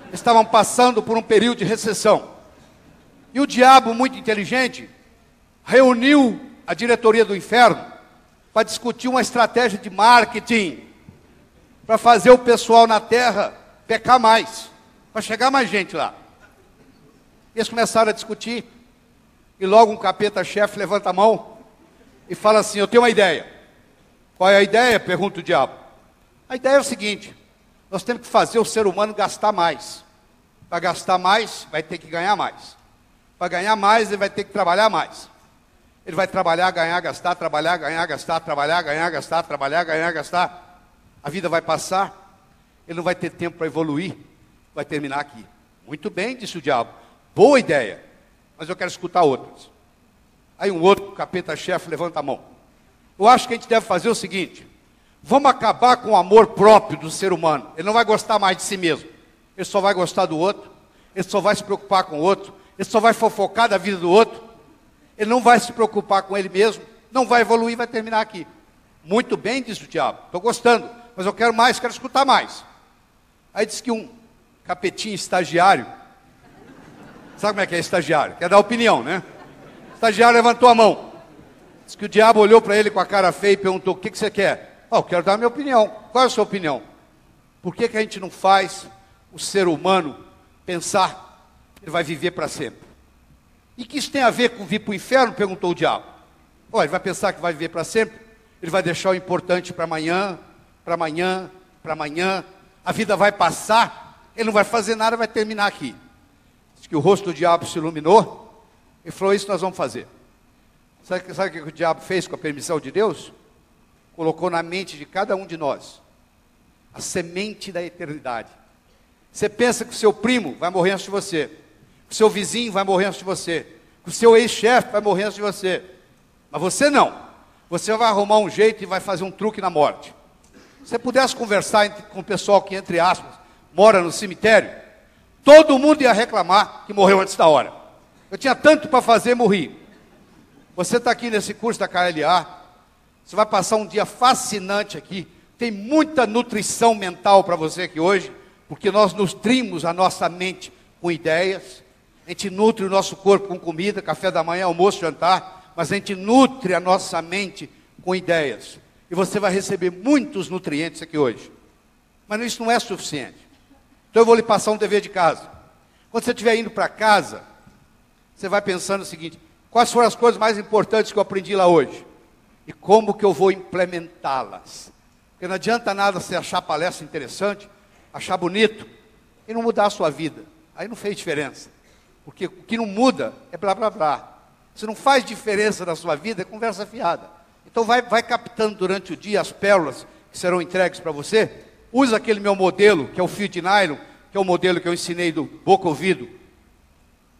Eles estavam passando por um período de recessão. E o diabo, muito inteligente, reuniu a diretoria do inferno para discutir uma estratégia de marketing, para fazer o pessoal na terra pecar mais, para chegar mais gente lá. Eles começaram a discutir, e logo um capeta-chefe levanta a mão e fala assim: eu tenho uma ideia. Qual é a ideia? Pergunta o diabo. A ideia é o seguinte: nós temos que fazer o ser humano gastar mais. Para gastar mais, vai ter que ganhar mais. Para ganhar mais, ele vai ter que trabalhar mais. Ele vai trabalhar, ganhar, gastar, trabalhar, ganhar, gastar, trabalhar, ganhar, gastar, trabalhar, ganhar, gastar. A vida vai passar, ele não vai ter tempo para evoluir, vai terminar aqui. Muito bem, disse o diabo. Boa ideia, mas eu quero escutar outros. Aí um outro capeta-chefe levanta a mão. Eu acho que a gente deve fazer o seguinte: vamos acabar com o amor próprio do ser humano. Ele não vai gostar mais de si mesmo. Ele só vai gostar do outro. Ele só vai se preocupar com o outro. Ele só vai fofocar da vida do outro. Ele não vai se preocupar com ele mesmo. Não vai evoluir, vai terminar aqui. Muito bem, disse o diabo. Estou gostando, mas eu quero mais, quero escutar mais. Aí disse que um capetinho estagiário, sabe como é que é estagiário? Quer dar opinião, né? O estagiário levantou a mão. Diz que o diabo olhou para ele com a cara feia e perguntou: o que você quer? Eu quero dar a minha opinião. Qual é a sua opinião? Por que a gente não faz o ser humano pensar que ele vai viver para sempre? E que isso tem a ver com vir para o inferno? Perguntou o diabo. Ele vai pensar que vai viver para sempre? Ele vai deixar o importante para amanhã, para amanhã, para amanhã. A vida vai passar, ele não vai fazer nada, vai terminar aqui. Diz que o rosto do diabo se iluminou e falou: isso nós vamos fazer. Sabe o que o diabo fez com a permissão de Deus? Colocou na mente de cada um de nós a semente da eternidade. Você pensa que o seu primo vai morrer antes de você, que o seu vizinho vai morrer antes de você, que o seu ex-chefe vai morrer antes de você. Mas você não. Você vai arrumar um jeito e vai fazer um truque na morte. Se você pudesse conversar com o pessoal que, entre aspas, mora no cemitério, todo mundo ia reclamar que morreu antes da hora. Eu tinha tanto para fazer e morri. Você está aqui nesse curso da KLA, você vai passar um dia fascinante aqui. Tem muita nutrição mental para você aqui hoje, porque nós nutrimos a nossa mente com ideias, a gente nutre o nosso corpo com comida, café da manhã, almoço, jantar, mas a gente nutre a nossa mente com ideias. E você vai receber muitos nutrientes aqui hoje. Mas isso não é suficiente. Então eu vou lhe passar um dever de casa. Quando você estiver indo para casa, você vai pensando o seguinte: quais foram as coisas mais importantes que eu aprendi lá hoje? E como que eu vou implementá-las? Porque não adianta nada você achar a palestra interessante, achar bonito, e não mudar a sua vida. Aí não fez diferença. Porque o que não muda é blá blá blá. Se não faz diferença na sua vida, é conversa fiada. Então vai captando durante o dia as pérolas que serão entregues para você. Usa aquele meu modelo, que é o fio de nylon, que é o modelo que eu ensinei do boca ouvido,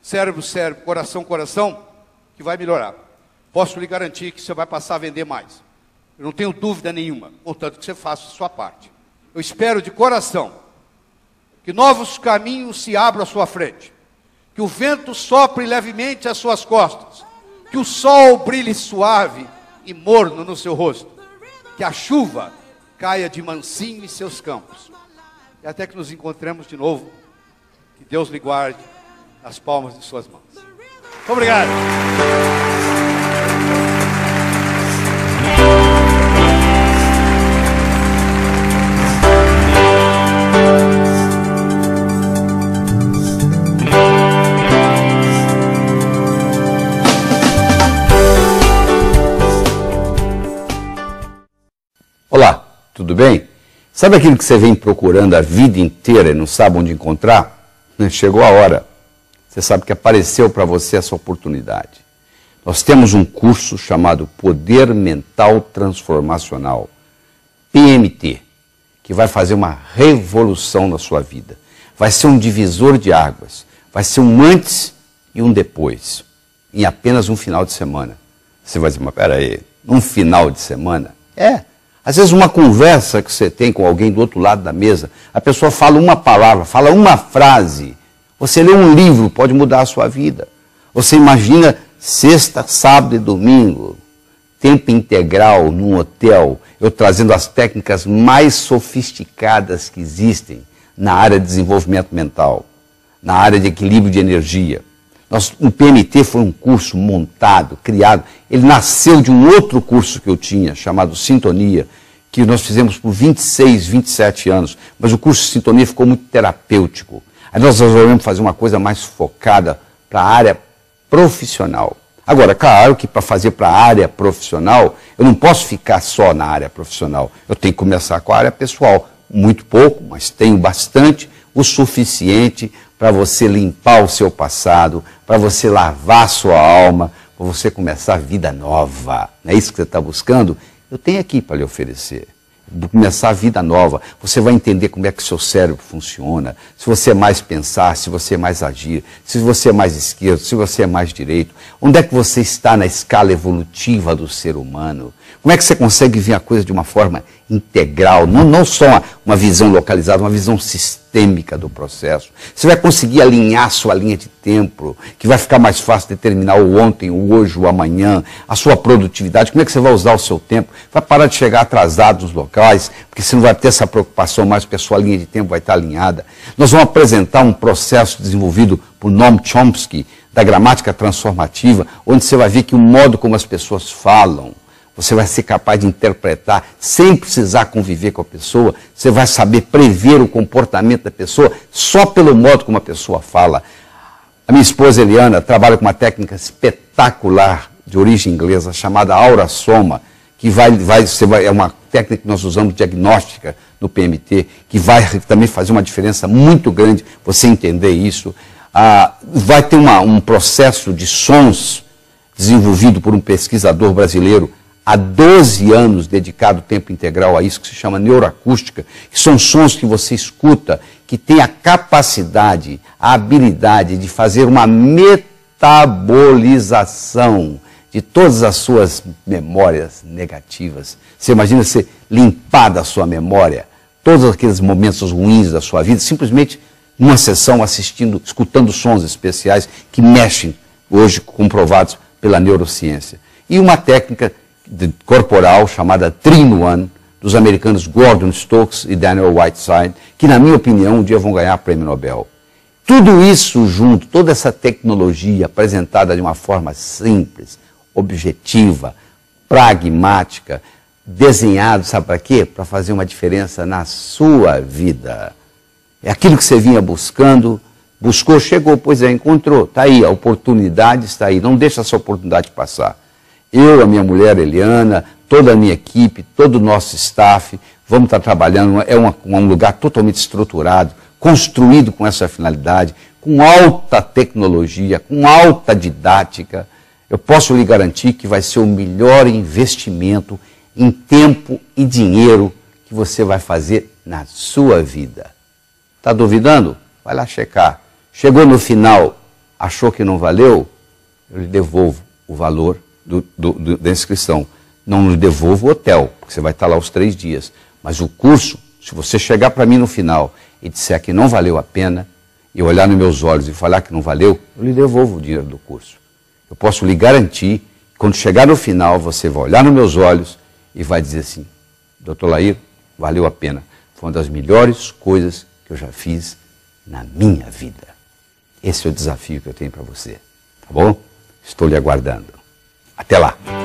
cérebro, cérebro, coração, coração, que vai melhorar. Posso lhe garantir que você vai passar a vender mais. Eu não tenho dúvida nenhuma, contanto que você faça a sua parte. Eu espero de coração que novos caminhos se abram à sua frente, que o vento sopre levemente às suas costas, que o sol brilhe suave e morno no seu rosto, que a chuva caia de mansinho em seus campos, e até que nos encontremos de novo, que Deus lhe guarde nas palmas de suas mãos. Muito obrigado. Olá, tudo bem? Sabe aquilo que você vem procurando a vida inteira e não sabe onde encontrar? Chegou a hora. Você sabe que apareceu para você essa oportunidade. Nós temos um curso chamado Poder Mental Transformacional, PMT, que vai fazer uma revolução na sua vida. Vai ser um divisor de águas. Vai ser um antes e um depois, em apenas um final de semana. Você vai dizer: mas peraí, um final de semana? Às vezes uma conversa que você tem com alguém do outro lado da mesa, a pessoa fala uma palavra, fala uma frase. Você lê um livro, pode mudar a sua vida. Você imagina sexta, sábado e domingo, tempo integral num hotel, eu trazendo as técnicas mais sofisticadas que existem na área de desenvolvimento mental, na área de equilíbrio de energia. O PMT foi um curso montado, criado, ele nasceu de um outro curso que eu tinha, chamado Sintonia, que nós fizemos por 26, 27 anos, mas o curso de Sintonia ficou muito terapêutico. Aí nós resolvemos fazer uma coisa mais focada para a área profissional. Agora, claro que para fazer para a área profissional, eu não posso ficar só na área profissional. Eu tenho que começar com a área pessoal. Muito pouco, mas tenho bastante, o suficiente para você limpar o seu passado, para você lavar a sua alma, para você começar a vida nova. Não é isso que você está buscando? Eu tenho aqui para lhe oferecer. Começar a vida nova, você vai entender como é que o seu cérebro funciona, se você é mais pensar, se você é mais agir, se você é mais esquerdo, se você é mais direito, onde é que você está na escala evolutiva do ser humano, como é que você consegue ver a coisa de uma forma integral, não só uma visão localizada, uma visão sistêmica do processo. Você vai conseguir alinhar a sua linha de tempo, que vai ficar mais fácil determinar o ontem, o hoje, o amanhã, a sua produtividade, como é que você vai usar o seu tempo, vai parar de chegar atrasado nos locais, porque você não vai ter essa preocupação mais, porque a sua linha de tempo vai estar alinhada. Nós vamos apresentar um processo desenvolvido por Noam Chomsky, da gramática transformativa, onde você vai ver que o modo como as pessoas falam, você vai ser capaz de interpretar sem precisar conviver com a pessoa, você vai saber prever o comportamento da pessoa só pelo modo como a pessoa fala. A minha esposa Eliana trabalha com uma técnica espetacular de origem inglesa chamada Aura Soma, que é uma técnica que nós usamos diagnóstica no PMT, que vai também fazer uma diferença muito grande você entender isso. Vai ter um processo de sons desenvolvido por um pesquisador brasileiro há 12 anos dedicado tempo integral a isso, que se chama neuroacústica, que são sons que você escuta, que tem a capacidade, a habilidade de fazer uma metabolização de todas as suas memórias negativas. Você imagina você limpar da sua memória todos aqueles momentos ruins da sua vida, simplesmente numa sessão escutando sons especiais que mexem, hoje comprovados pela neurociência. E uma técnica corporal chamada 3-in-1, dos americanos Gordon Stokes e Daniel Whiteside, que, na minha opinião, um dia vão ganhar prêmio Nobel. Tudo isso junto, toda essa tecnologia apresentada de uma forma simples, objetiva, pragmática, desenhado, sabe para quê? Para fazer uma diferença na sua vida. É aquilo que você vinha buscando, buscou, chegou, pois é, encontrou. Está aí, a oportunidade está aí, não deixa essa oportunidade passar. Eu, a minha mulher Eliana, toda a minha equipe, todo o nosso staff, vamos estar trabalhando, é um lugar totalmente estruturado, construído com essa finalidade, com alta tecnologia, com alta didática. Eu posso lhe garantir que vai ser o melhor investimento em tempo e dinheiro que você vai fazer na sua vida. Está duvidando? Vai lá checar. Chegou no final, achou que não valeu? Eu lhe devolvo o valor da inscrição. Não lhe devolvo o hotel, porque você vai estar lá os 3 dias. Mas o curso, se você chegar para mim no final e disser que não valeu a pena, e olhar nos meus olhos e falar que não valeu, eu lhe devolvo o dinheiro do curso. Eu posso lhe garantir que quando chegar no final, você vai olhar nos meus olhos e vai dizer assim: Dr. Lair, valeu a pena. Foi uma das melhores coisas que eu já fiz na minha vida. Esse é o desafio que eu tenho para você. Tá bom? Estou lhe aguardando. Até lá!